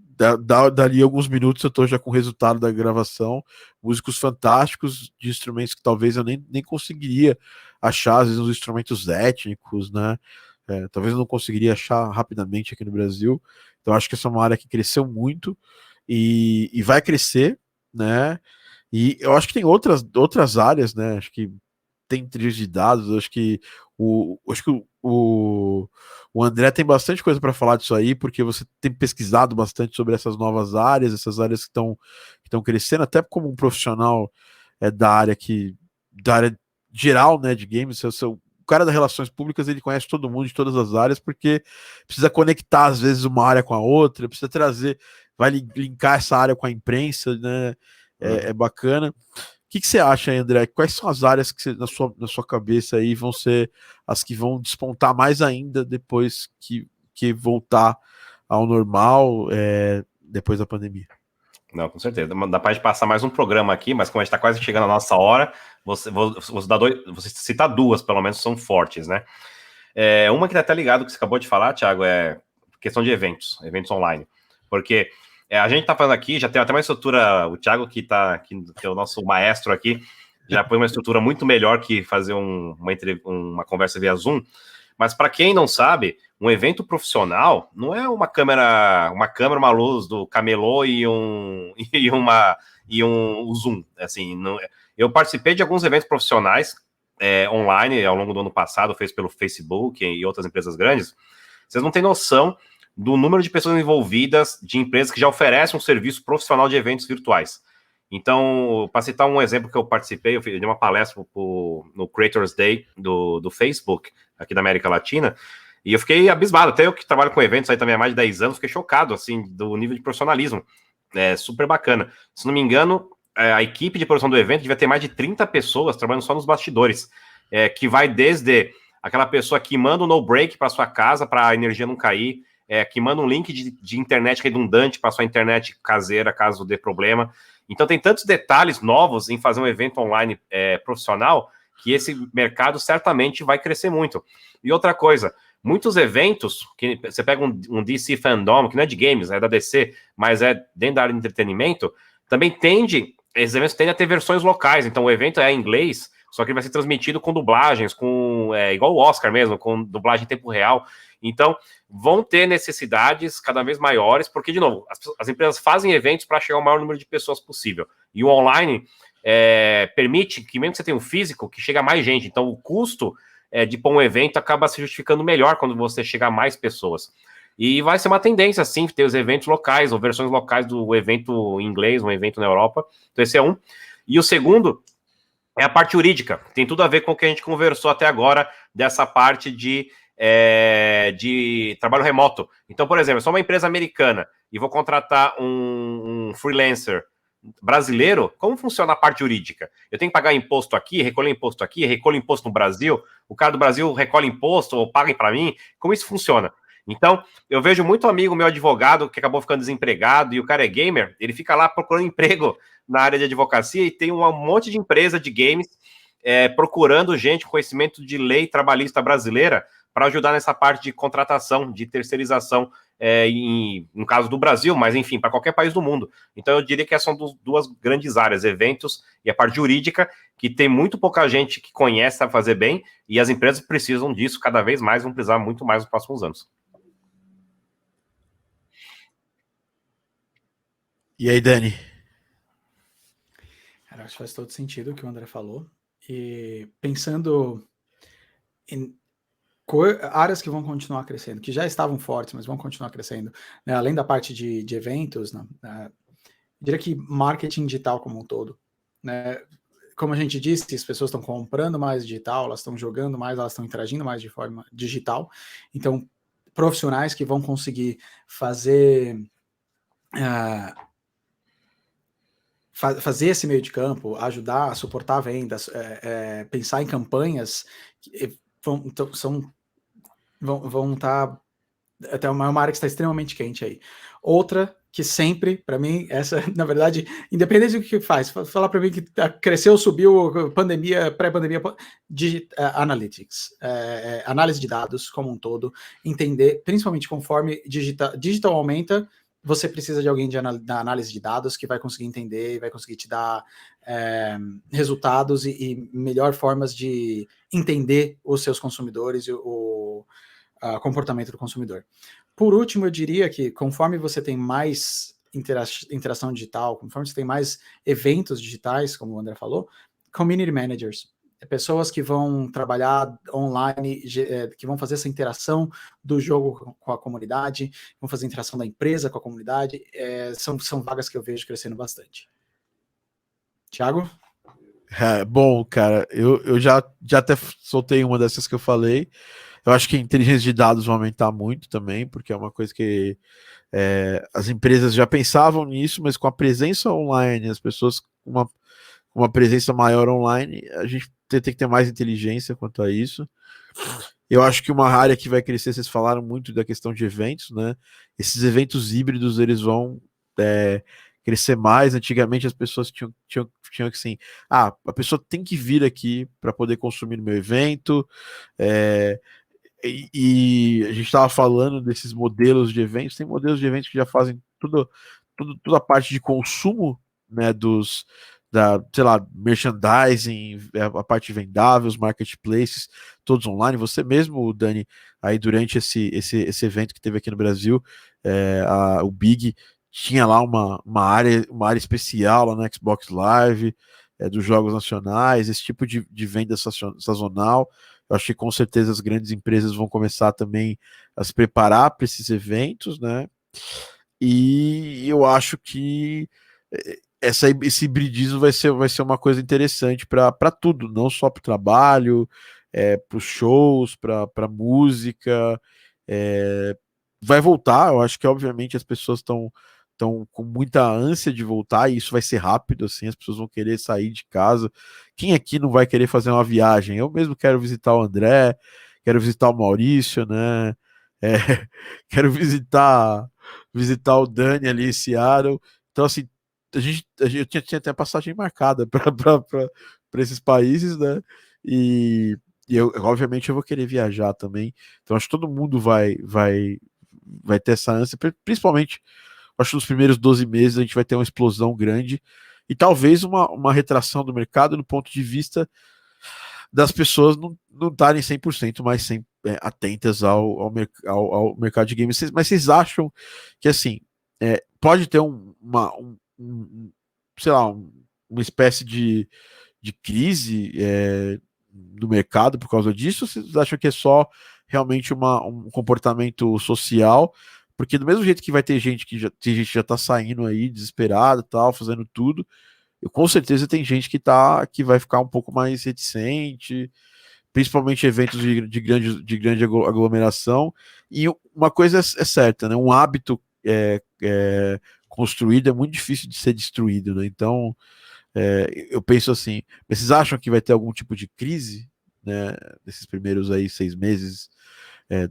dali alguns minutos eu estou já com o resultado da gravação, músicos fantásticos de instrumentos que talvez eu nem conseguiria achar, às vezes uns instrumentos étnicos, né? Talvez eu não conseguiria achar rapidamente aqui no Brasil. Então acho que essa é uma área que cresceu muito e vai crescer, né? E eu acho que tem outras áreas, né? Acho que tem trilhas de dados, acho que o André tem bastante coisa para falar disso aí, porque você tem pesquisado bastante sobre essas novas áreas, essas áreas que estão crescendo, até como um profissional da área geral, né, de games. O cara das relações públicas, ele conhece todo mundo de todas as áreas, porque precisa conectar às vezes uma área com a outra, precisa vai linkar essa área com a imprensa, né? É bacana. O que você acha, André? Quais são as áreas que na sua cabeça aí vão ser as que vão despontar mais ainda depois que voltar ao normal, depois da pandemia? Não, com certeza. Dá pra gente passar mais um programa aqui, mas como a gente tá quase chegando à nossa hora, você citar 2, pelo menos, são fortes, né? Uma que tá até ligado que você acabou de falar, Thiago, é questão de eventos online. Porque A gente tá falando aqui, já tem até uma estrutura, o Thiago que é o nosso maestro aqui, já põe uma estrutura muito melhor que fazer uma conversa via Zoom. Mas para quem não sabe, um evento profissional não é uma câmera, uma luz do camelô e um Zoom. Assim, não, eu participei de alguns eventos profissionais online ao longo do ano passado, fez pelo Facebook e outras empresas grandes. Vocês não têm noção do número de pessoas envolvidas de empresas que já oferecem um serviço profissional de eventos virtuais. Então, para citar um exemplo que eu participei, eu dei uma palestra no Creators Day do Facebook, aqui da América Latina, e eu fiquei abismado. Até eu que trabalho com eventos aí também há mais de 10 anos, fiquei chocado, assim, do nível de profissionalismo. É super bacana. Se não me engano, a equipe de produção do evento devia ter mais de 30 pessoas trabalhando só nos bastidores, que vai desde aquela pessoa que manda um no-break para sua casa, para a energia não cair, que manda um link de internet redundante para sua internet caseira, caso dê problema. Então tem tantos detalhes novos em fazer um evento online profissional que esse mercado certamente vai crescer muito. E outra coisa, muitos eventos, que você pega um DC Fandom, que não é de games, é da DC, mas é dentro da área de entretenimento, também esses eventos tendem a ter versões locais, então o evento é em inglês, só que ele vai ser transmitido com dublagens, igual o Oscar mesmo, com dublagem em tempo real. Então, vão ter necessidades cada vez maiores, porque, de novo, as empresas fazem eventos para chegar ao maior número de pessoas possível. E o online permite que, mesmo que você tenha um físico, que chega a mais gente. Então, o custo de pôr um evento acaba se justificando melhor quando você chega a mais pessoas. E vai ser uma tendência, sim, ter os eventos locais, ou versões locais do evento em inglês, um evento na Europa. Então, esse é um. E o segundo é a parte jurídica. Tem tudo a ver com o que a gente conversou até agora, dessa parte de trabalho remoto. Então, por exemplo, eu sou uma empresa americana e vou contratar um freelancer brasileiro, como funciona a parte jurídica? Eu tenho que pagar imposto aqui, recolho imposto no Brasil, o cara do Brasil recolhe imposto ou paga para mim? Como isso funciona? Então, eu vejo muito amigo meu advogado que acabou ficando desempregado e o cara é gamer, ele fica lá procurando emprego na área de advocacia e tem um monte de empresa de games procurando gente com conhecimento de lei trabalhista brasileira para ajudar nessa parte de contratação, de terceirização, no caso do Brasil, mas enfim, para qualquer país do mundo. Então eu diria que essas são duas grandes áreas, eventos e a parte jurídica, que tem muito pouca gente que conhece, sabe fazer bem, e as empresas precisam disso cada vez mais, vão precisar muito mais nos próximos anos. E aí, Dani? Cara, acho que faz todo sentido o que o André falou. E pensando em áreas que vão continuar crescendo, que já estavam fortes, mas vão continuar crescendo, né? Além da parte de eventos, né? Eu diria que marketing digital como um todo, né? Como a gente disse, as pessoas estão comprando mais digital, elas estão jogando mais, elas estão interagindo mais de forma digital. Então, profissionais que vão conseguir fazer esse meio de campo, ajudar a suportar vendas, pensar em campanhas que vão estar até uma área que está extremamente quente aí. Outra que sempre, para mim, essa, na verdade, independente do que faz, falar para mim que cresceu, subiu, pandemia, pré-pandemia, analytics, análise de dados como um todo, entender, principalmente conforme digital aumenta, você precisa de alguém da análise de dados que vai conseguir entender e vai conseguir te dar resultados e melhor formas de entender os seus consumidores e o comportamento do consumidor. Por último, eu diria que conforme você tem mais interação digital, conforme você tem mais eventos digitais, como o André falou, community managers, pessoas que vão trabalhar online, que vão fazer essa interação do jogo com a comunidade, vão fazer a interação da empresa com a comunidade, são vagas que eu vejo crescendo bastante. Thiago? Bom, cara, eu já até soltei uma dessas que eu falei. Eu acho que a inteligência de dados vai aumentar muito também, porque é uma coisa que as empresas já pensavam nisso, mas com a presença online, as pessoas com uma presença maior online, a gente tem que ter mais inteligência quanto a isso. Eu acho que uma área que vai crescer, vocês falaram muito da questão de eventos, né? Esses eventos híbridos, eles vão crescer mais. Antigamente as pessoas tinham que assim, a pessoa tem que vir aqui para poder consumir no meu evento, e a gente estava falando desses modelos de eventos, tem modelos de eventos que já fazem toda a parte de consumo, né, sei lá, merchandising, a parte de vendáveis, marketplaces, todos online. Você mesmo, Dani, aí durante esse evento que teve aqui no Brasil, o Big tinha lá uma área especial lá no Xbox Live, dos jogos nacionais, esse tipo de venda sazonal. Eu acho que com certeza as grandes empresas vão começar também a se preparar para esses eventos, né? E eu acho que esse hibridismo vai ser uma coisa interessante para tudo, não só para o trabalho, para os shows, para música. Vai voltar, eu acho que obviamente as pessoas estão com muita ânsia de voltar, e isso vai ser rápido, assim, as pessoas vão querer sair de casa. Quem aqui não vai querer fazer uma viagem? Eu mesmo quero visitar o André, quero visitar o Maurício, né? É, quero visitar o Dani ali em Seattle. Então, assim, eu tinha até passagem marcada para esses países, né? E obviamente, eu vou querer viajar também. Então, acho que todo mundo vai ter essa ânsia, principalmente, acho que nos primeiros 12 meses a gente vai ter uma explosão grande e talvez uma retração do mercado no ponto de vista das pessoas não estarem 100% mais atentas ao mercado de games. Mas vocês acham que, assim, pode ter sei lá, uma espécie de crise no mercado por causa disso? Ou vocês acham que é só realmente um comportamento social? Porque do mesmo jeito que vai ter gente que já tá saindo aí desesperada, tal, fazendo tudo, com certeza tem gente que vai ficar um pouco mais reticente, principalmente eventos de grande aglomeração. E uma coisa é certa, né? Um hábito construído é muito difícil de ser destruído, né? Então, eu penso assim, vocês acham que vai ter algum tipo de crise, né, nesses primeiros aí 6 meses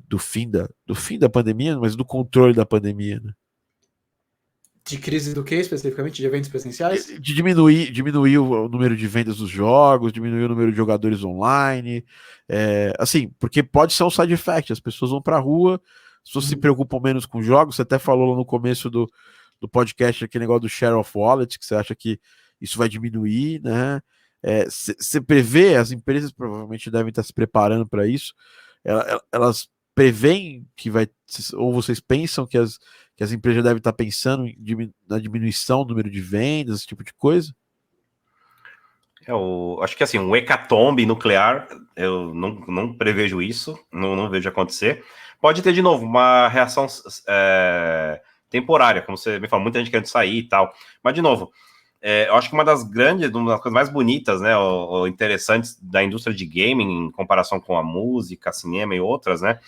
do fim da pandemia, mas do controle da pandemia, né? De crise do que, especificamente? De eventos presenciais? De diminuir o número de vendas dos jogos, diminuir o número de jogadores online, assim, porque pode ser um side effect, as pessoas vão pra rua, as pessoas se preocupam menos com jogos. Você até falou lá no começo do podcast aquele negócio do share of wallet, que você acha que isso vai diminuir, né? Você prevê, as empresas provavelmente devem estar se preparando para isso, elas preveem que vai, ou vocês pensam que as empresas devem estar pensando na diminuição do número de vendas, esse tipo de coisa? Eu acho que assim, um hecatombe nuclear, eu não prevejo isso, não vejo acontecer. Pode ter, de novo, uma reação temporária, como você me falou, muita gente querendo sair e tal. Mas, de novo, eu acho que uma das coisas mais bonitas, né, ou interessantes da indústria de gaming, em comparação com a música, cinema e outras, né,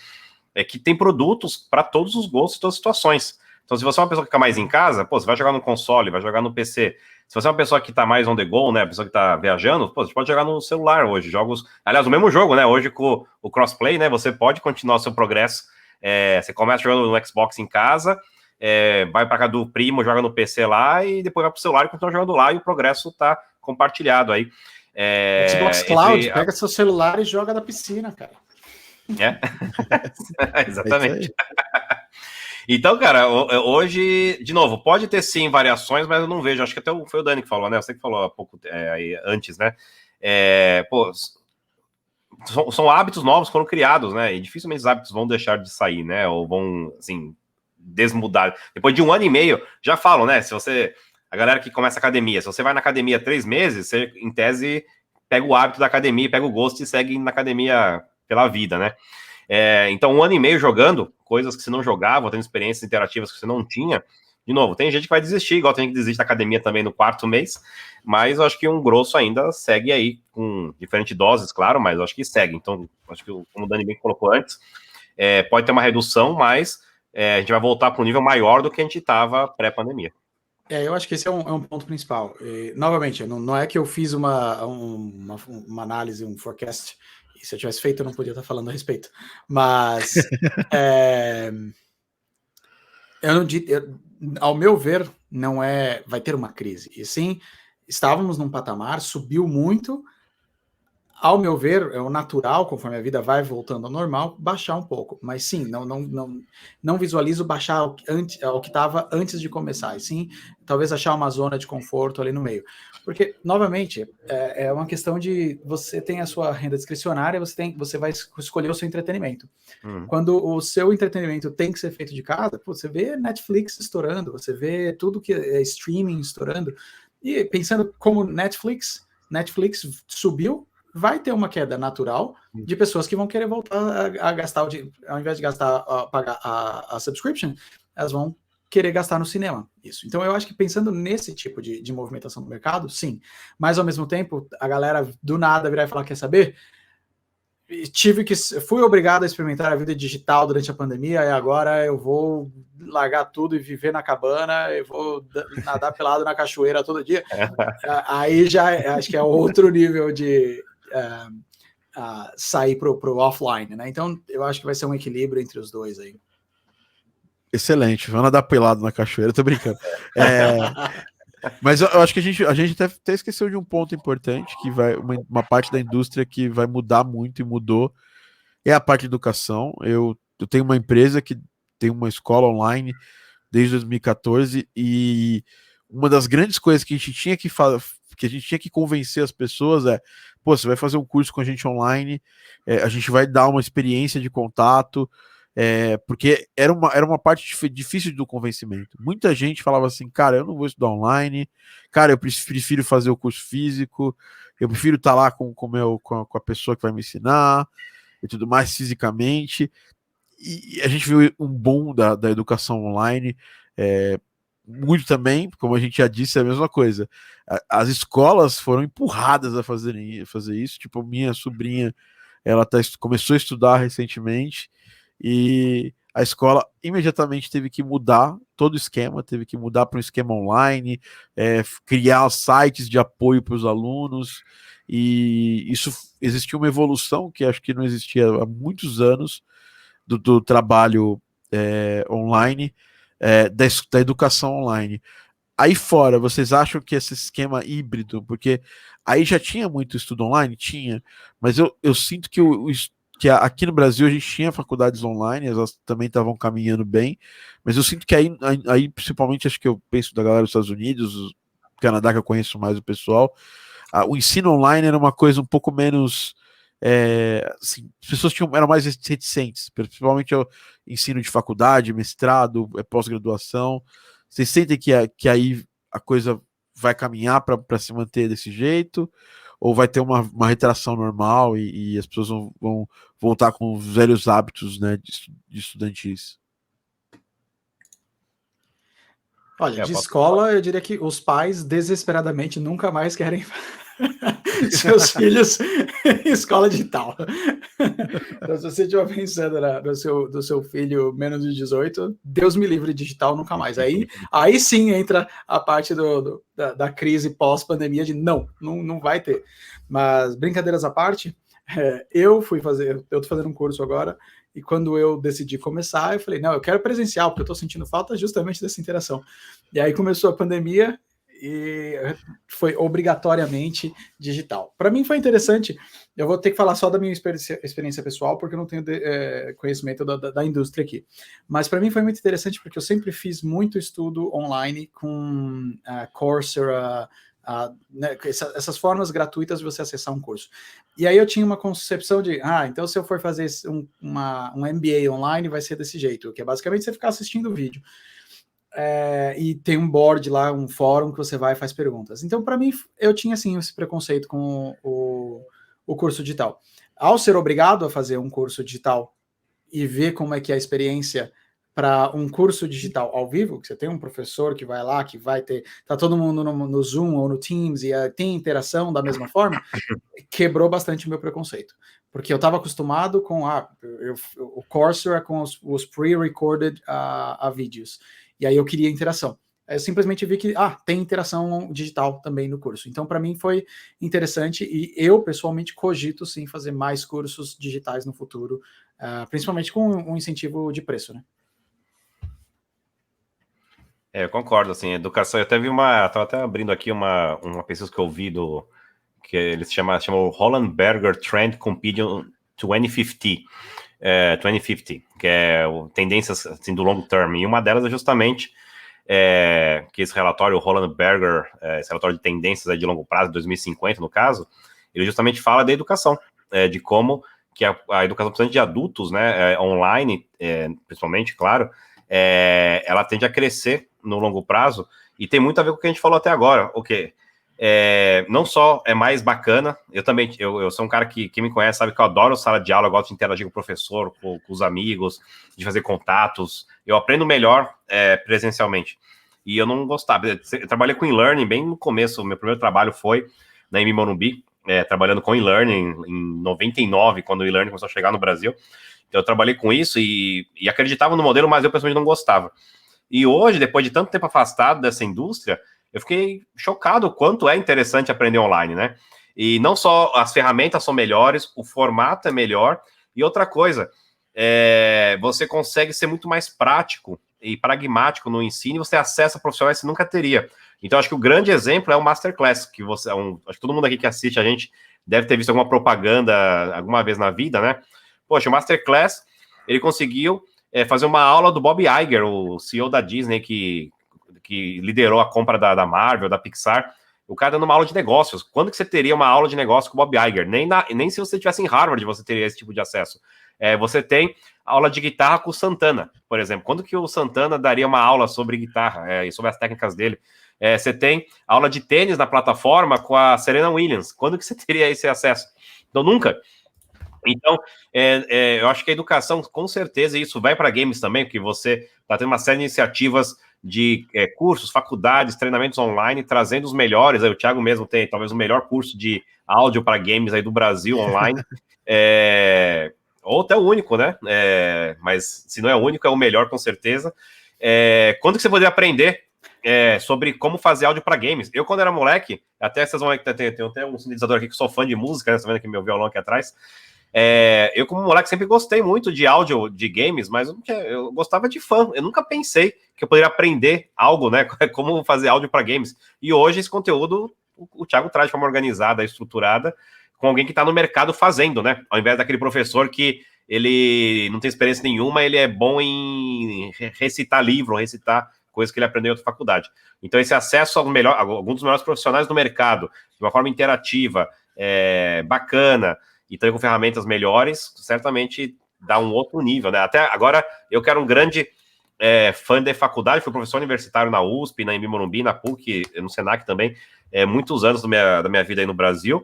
é que tem produtos para todos os gostos e todas as situações. Então, se você é uma pessoa que fica mais em casa, pô, você vai jogar no console, vai jogar no PC. Se você é uma pessoa que tá mais on the go, né, a pessoa que tá viajando, pô, você pode jogar no celular hoje, jogos... Aliás, o mesmo jogo, né, hoje com o crossplay, né, você pode continuar o seu progresso. Você começa jogando no Xbox em casa, vai para casa do primo, joga no PC lá, e depois vai pro celular e continua jogando lá, e o progresso tá compartilhado aí. Xbox Cloud, pega seu celular e joga na piscina, cara. Exatamente. Então, cara, hoje, de novo, pode ter sim variações, mas eu não vejo. Acho que até foi o Dani que falou, né? Você que falou há pouco aí, antes, né? Pô, são hábitos novos que foram criados, né? E dificilmente os hábitos vão deixar de sair, né? Ou vão, assim, desmudar. Depois de 1 ano e meio, já falam, né? Se você. A galera que começa a academia, se você vai na academia 3 meses, você, em tese, pega o hábito da academia, pega o gosto e segue na academia pela vida, né? Então, 1 ano e meio jogando coisas que você não jogava, tendo experiências interativas que você não tinha. De novo, tem gente que vai desistir, igual tem gente que desiste da academia também no 4º mês, mas eu acho que um grosso ainda segue aí, com diferentes doses, claro, mas eu acho que segue. Então, acho que, como o Dani bem colocou antes, pode ter uma redução, mas a gente vai voltar para um nível maior do que a gente estava pré-pandemia. Eu acho que esse é um ponto principal. Novamente, não é que eu fiz uma análise, um forecast. E se eu tivesse feito, eu não podia estar falando a respeito. Mas eu não ao meu ver, não vai ter uma crise. E sim, estávamos num patamar, subiu muito. ao meu ver, é o natural, conforme a vida vai voltando ao normal, baixar um pouco. Mas sim, não visualizo baixar ao que estava antes de começar. E sim, talvez achar uma zona de conforto ali no meio. Porque, novamente, é uma questão de você tem a sua renda discricionária, você vai escolher o seu entretenimento. Quando o seu entretenimento tem que ser feito de casa, você vê Netflix estourando, você vê tudo que é streaming estourando. E pensando como Netflix subiu, vai ter uma queda natural de pessoas que vão querer voltar a gastar, ao invés de pagar a subscription, elas vão querer gastar no cinema. Isso. Então eu acho que pensando nesse tipo de movimentação do mercado, sim. Mas ao mesmo tempo, a galera do nada virar e falar, quer saber? Fui obrigado a experimentar a vida digital durante a pandemia e agora eu vou largar tudo e viver na cabana, eu vou nadar pelado na cachoeira todo dia. Aí já acho que é outro nível de sair pro offline, né? Então eu acho que vai ser um equilíbrio entre os dois aí. Excelente, vamos nadar pelado na cachoeira, tô brincando. Mas eu acho que a gente até esqueceu de um ponto importante, que vai uma parte da indústria que vai mudar muito e mudou, é a parte de educação. Eu tenho uma empresa que tem uma escola online desde 2014 e uma das grandes coisas que a gente tinha que convencer as pessoas pô, você vai fazer um curso com a gente online, a gente vai dar uma experiência de contato, porque era uma parte difícil do convencimento. Muita gente falava assim, cara, eu não vou estudar online, cara, eu prefiro fazer o curso físico, eu prefiro estar lá com a pessoa que vai me ensinar e tudo mais fisicamente. E a gente viu um boom da educação online, muito também, como a gente já disse, é a mesma coisa. As escolas foram empurradas a fazer isso, tipo, minha sobrinha, ela começou a estudar recentemente, e a escola imediatamente teve que mudar todo o esquema, teve que mudar para um esquema online, criar sites de apoio para os alunos, e isso existiu uma evolução que acho que não existia há muitos anos do trabalho online, da educação online. Aí fora, vocês acham que esse esquema híbrido, porque aí já tinha muito estudo online? Tinha, mas eu sinto que aqui no Brasil a gente tinha faculdades online, elas também estavam caminhando bem, mas eu sinto que aí principalmente, acho que eu penso da galera dos Estados Unidos, Canadá, que eu conheço mais o pessoal, o ensino online era uma coisa um pouco menos... assim, as pessoas eram mais reticentes, principalmente o ensino de faculdade, mestrado, pós-graduação. Vocês sentem que aí a coisa vai caminhar para se manter desse jeito? Ou vai ter uma retração normal e as pessoas vão voltar com os velhos hábitos, né, de estudantis? Olha, de escola, eu diria que os pais desesperadamente nunca mais querem seus filhos em escola digital. Então, se você estiver pensando do seu filho menos de 18, Deus me livre digital nunca mais. Aí sim entra a parte da crise pós-pandemia de não vai ter. Mas, brincadeiras à parte, eu estou fazendo um curso agora, e quando eu decidi começar, eu falei, não, eu quero presencial, porque eu estou sentindo falta justamente dessa interação. E aí começou a pandemia, e foi obrigatoriamente digital. Para mim foi interessante, eu vou ter que falar só da minha experiência pessoal, porque eu não tenho conhecimento da indústria aqui. Mas para mim foi muito interessante, porque eu sempre fiz muito estudo online com Coursera, né, essas formas gratuitas de você acessar um curso. E aí eu tinha uma concepção de, então se eu for fazer um MBA online, vai ser desse jeito, que é basicamente você ficar assistindo o vídeo. E tem um board lá, um fórum que você vai e faz perguntas. Então, para mim, eu tinha, assim, esse preconceito com o curso digital. Ao ser obrigado a fazer um curso digital e ver como é que é a experiência para um curso digital ao vivo, que você tem um professor que vai lá, que vai ter... Tá todo mundo no Zoom ou no Teams e tem interação da mesma forma, quebrou bastante o meu preconceito. Porque eu estava acostumado com o Coursera com os pre-recorded vídeos. E aí eu queria interação. Eu simplesmente vi que tem interação digital também no curso. Então, para mim, foi interessante e eu, pessoalmente, cogito, sim, fazer mais cursos digitais no futuro, principalmente com um incentivo de preço, né? Eu concordo, assim, educação, eu até vi estava até abrindo aqui uma pesquisa que eu vi que eles chamam Roland Berger Trend Compendium 2050, que é tendências assim, do long term. E uma delas é justamente que esse relatório, o Roland Berger, esse relatório de tendências de longo prazo, 2050 no caso, ele justamente fala da educação, de como que a educação, principalmente de adultos, né, online, principalmente, claro, ela tende a crescer no longo prazo, e tem muito a ver com o que a gente falou até agora, o quê? Não só é mais bacana, eu sou um cara que quem me conhece sabe que eu adoro sala de aula, eu gosto de interagir com o professor, com os amigos, de fazer contatos, eu aprendo melhor presencialmente, e eu não gostava, eu trabalhei com e-learning bem no começo, o meu primeiro trabalho foi na Embi Morumbi, trabalhando com e-learning em 99, quando o e-learning começou a chegar no Brasil, então eu trabalhei com isso e acreditava no modelo, mas eu pessoalmente não gostava. E hoje, depois de tanto tempo afastado dessa indústria, eu fiquei chocado o quanto é interessante aprender online, né? E não só as ferramentas são melhores, o formato é melhor, e outra coisa, você consegue ser muito mais prático e pragmático no ensino, e você acessa profissionais que você nunca teria. Então, acho que o grande exemplo é o Masterclass, que acho que todo mundo aqui que assiste a gente deve ter visto alguma propaganda alguma vez na vida, né? Poxa, o Masterclass, ele conseguiu fazer uma aula do Bob Iger, o CEO da Disney, que liderou a compra da Marvel, da Pixar. O cara dando uma aula de negócios. Quando que você teria uma aula de negócio com o Bob Iger? Nem se você estivesse em Harvard você teria esse tipo de acesso. Você tem aula de guitarra com o Santana, por exemplo. Quando que o Santana daria uma aula sobre guitarra e sobre as técnicas dele? Você tem aula de tênis na plataforma com a Serena Williams. Quando que você teria esse acesso? Então, nunca. Então, eu acho que a educação, com certeza, isso vai para games também, porque você está tendo uma série de iniciativas de cursos, faculdades, treinamentos online, trazendo os melhores. Aí o Thiago mesmo tem talvez o melhor curso de áudio para games aí do Brasil online, ou até o único, né? Mas se não é o único, é o melhor, com certeza. Quando que você poderia aprender sobre como fazer áudio para games? Eu, quando era moleque, até vocês vão ver que tem até um sintetizador aqui que sou fã de música, né? Você tá vendo aqui meu violão aqui atrás. Eu, como moleque, sempre gostei muito de áudio de games, mas eu gostava de fã. Eu nunca pensei que eu poderia aprender algo, né? Como fazer áudio para games. E hoje esse conteúdo o Thiago traz de forma organizada, estruturada, com alguém que está no mercado fazendo, né? Ao invés daquele professor que ele não tem experiência nenhuma, ele é bom em recitar livro, recitar coisas que ele aprendeu em outra faculdade. Então, esse acesso a alguns dos melhores profissionais do mercado, de uma forma interativa, bacana, e também com ferramentas melhores, certamente dá um outro nível, né? Até agora, eu que era um grande fã da faculdade, fui professor universitário na USP, na Embi Morumbi, na PUC, no Senac também, muitos anos da minha vida aí no Brasil.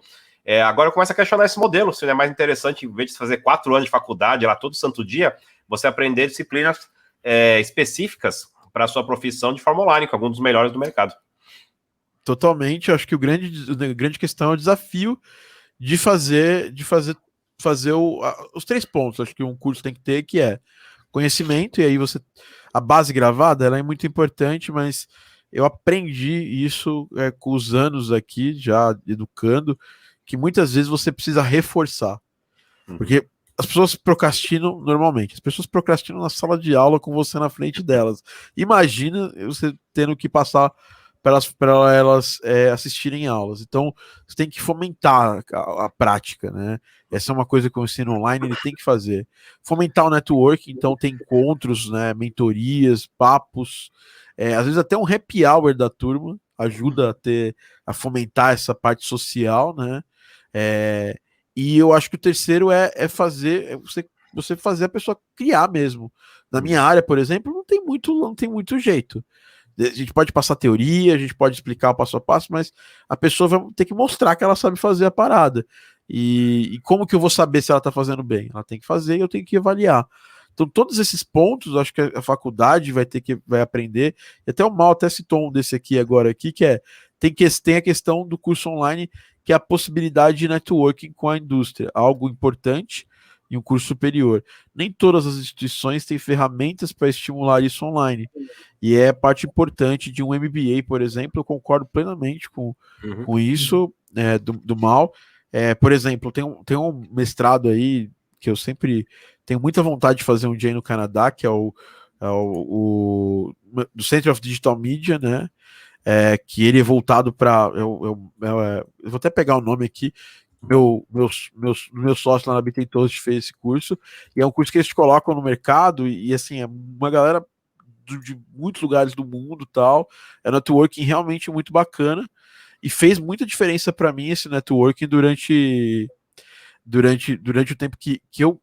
Agora eu começo a questionar esse modelo, se é mais interessante, em vez de fazer 4 anos de faculdade lá todo santo dia, você aprender disciplinas específicas para a sua profissão de forma online, com alguns dos melhores do mercado. Totalmente, eu acho que a grande questão é o desafio de fazer os 3 pontos. Acho que um curso tem que ter, que é conhecimento, e aí a base gravada, ela é muito importante, mas eu aprendi isso com os anos aqui, já educando, que muitas vezes você precisa reforçar, porque as pessoas procrastinam normalmente, as pessoas procrastinam na sala de aula com você na frente delas. Imagina você tendo que passar para elas assistirem aulas. Então, você tem que fomentar a prática, né? Essa é uma coisa que o ensino online ele tem que fazer. Fomentar o network, então tem encontros, né, mentorias, papos, às vezes até um happy hour da turma ajuda a fomentar essa parte social, né? E eu acho que o terceiro é você fazer a pessoa criar mesmo. Na minha área, por exemplo, não tem muito jeito. A gente pode passar teoria, a gente pode explicar o passo a passo, mas a pessoa vai ter que mostrar que ela sabe fazer a parada. E como que eu vou saber se ela está fazendo bem? Ela tem que fazer e eu tenho que avaliar. Então, todos esses pontos, acho que a faculdade vai aprender. E até o Mal até citou um desse aqui agora, que tem a questão do curso online, que é a possibilidade de networking com a indústria, algo importante em um curso superior. Nem todas as instituições têm ferramentas para estimular isso online. E é parte importante de um MBA, por exemplo. Eu concordo plenamente com isso, do Mal. Por exemplo, tem um mestrado aí que eu sempre tenho muita vontade de fazer um dia no Canadá, que é o do Center of Digital Media, né? que ele é voltado para. Eu vou até pegar o nome aqui. Meu sócio lá na Bitem Toast fez esse curso, e é um curso que eles colocam no mercado, e assim, é uma galera de muitos lugares do mundo tal. É um networking realmente muito bacana, e fez muita diferença para mim esse networking durante o tempo que eu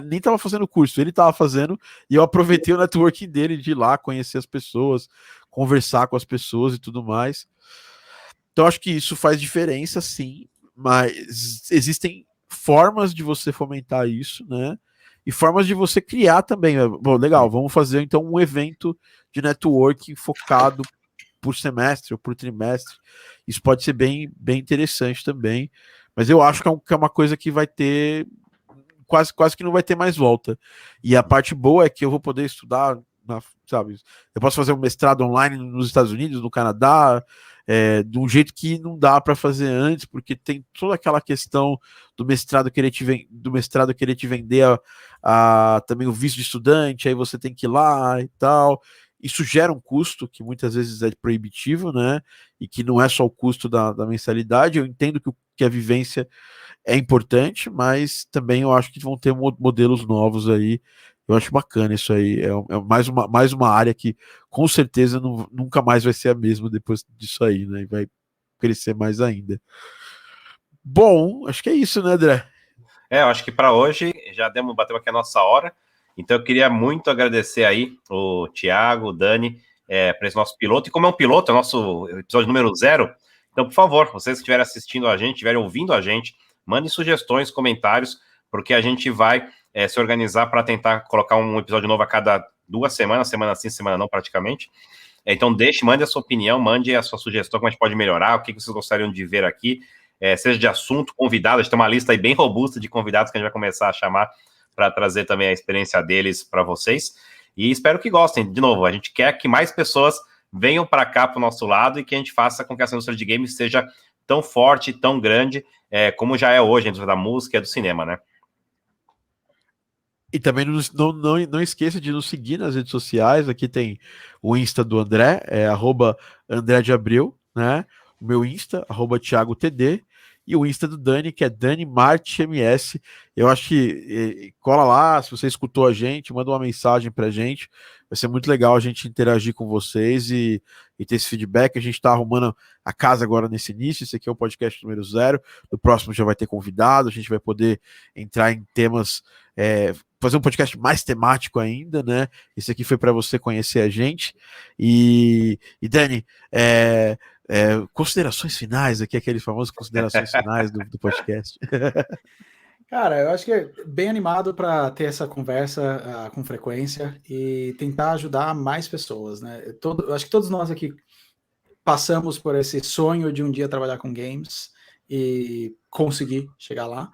nem estava fazendo o curso, ele estava fazendo, e eu aproveitei o networking dele de ir lá conhecer as pessoas, conversar com as pessoas e tudo mais. Então acho que isso faz diferença, sim, mas existem formas de você fomentar isso, né? E formas de você criar também. Bom, legal, vamos fazer então um evento de networking focado por semestre ou por trimestre. Isso pode ser bem, bem interessante também. Mas eu acho que é uma coisa que vai ter quase que não vai ter mais volta. E a parte boa é que eu vou poder estudar, sabe? Eu posso fazer um mestrado online nos Estados Unidos, no Canadá, de um jeito que não dá para fazer antes, porque tem toda aquela questão do mestrado querer te vender também o visto de estudante, aí você tem que ir lá e tal. Isso gera um custo que muitas vezes é proibitivo, né? E que não é só o custo da mensalidade. Eu entendo que a vivência é importante, mas também eu acho que vão ter modelos novos aí. Eu acho bacana isso aí. É mais uma área que com certeza nunca mais vai ser a mesma depois disso aí, né? E vai crescer mais ainda. Bom, acho que é isso, né, André? Eu acho que para hoje já bateu aqui a nossa hora. Então eu queria muito agradecer aí o Thiago, o Dani, para esse nosso piloto. E como é um piloto, é o nosso episódio número 0. Então, por favor, vocês que estiverem assistindo a gente, estiverem ouvindo a gente, mandem sugestões, comentários, porque a gente vai se organizar para tentar colocar um episódio novo a cada 2 semanas, semana sim, semana não, praticamente. Então, mande a sua opinião, mande a sua sugestão, como a gente pode melhorar, o que vocês gostariam de ver aqui, seja de assunto, convidado. A gente tem uma lista aí bem robusta de convidados que a gente vai começar a chamar para trazer também a experiência deles para vocês. E espero que gostem. De novo, a gente quer que mais pessoas venham para cá, para o nosso lado, e que a gente faça com que essa indústria de games seja tão forte, tão grande, como já é hoje, a indústria da música e do cinema, né? E também não esqueça de nos seguir nas redes sociais. Aqui tem o Insta do André, @André de Abreu, né? O meu Insta, @Thiago TD, e o Insta do Dani, que é Dani Marte MS. Eu acho que cola lá, se você escutou a gente, manda uma mensagem pra gente. Vai ser muito legal a gente interagir com vocês e ter esse feedback. A gente está arrumando a casa agora nesse início. Esse aqui é o podcast número 0. No próximo já vai ter convidado, a gente vai poder entrar em temas, fazer um podcast mais temático ainda, né? Esse aqui foi para você conhecer a gente. E Dani, considerações finais aqui, aqueles famosos considerações finais do podcast. Cara, eu acho que é bem animado para ter essa conversa com frequência e tentar ajudar mais pessoas, né? Eu acho que todos nós aqui passamos por esse sonho de um dia trabalhar com games e conseguir chegar lá.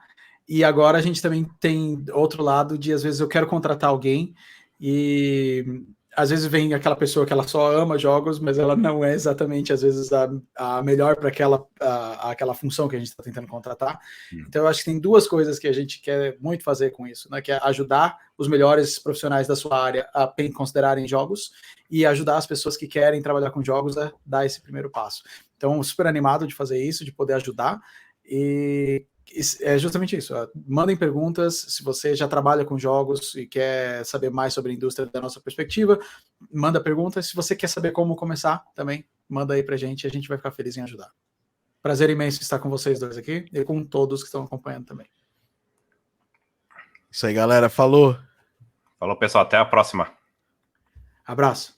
E agora a gente também tem outro lado de, às vezes, eu quero contratar alguém e às vezes vem aquela pessoa que ela só ama jogos, mas ela não é exatamente, às vezes, a melhor para aquela função que a gente está tentando contratar. Então, eu acho que tem 2 coisas que a gente quer muito fazer com isso, né? Que é ajudar os melhores profissionais da sua área a considerarem jogos e ajudar as pessoas que querem trabalhar com jogos a dar esse primeiro passo. Então, super animado de fazer isso, de poder ajudar. E é justamente isso. Mandem perguntas. Se você já trabalha com jogos e quer saber mais sobre a indústria da nossa perspectiva, manda perguntas. Se você quer saber como começar também, manda aí pra gente. A gente vai ficar feliz em ajudar. Prazer imenso estar com vocês dois aqui e com todos que estão acompanhando também. Isso aí, galera. Falou. Falou, pessoal. Até a próxima. Abraço.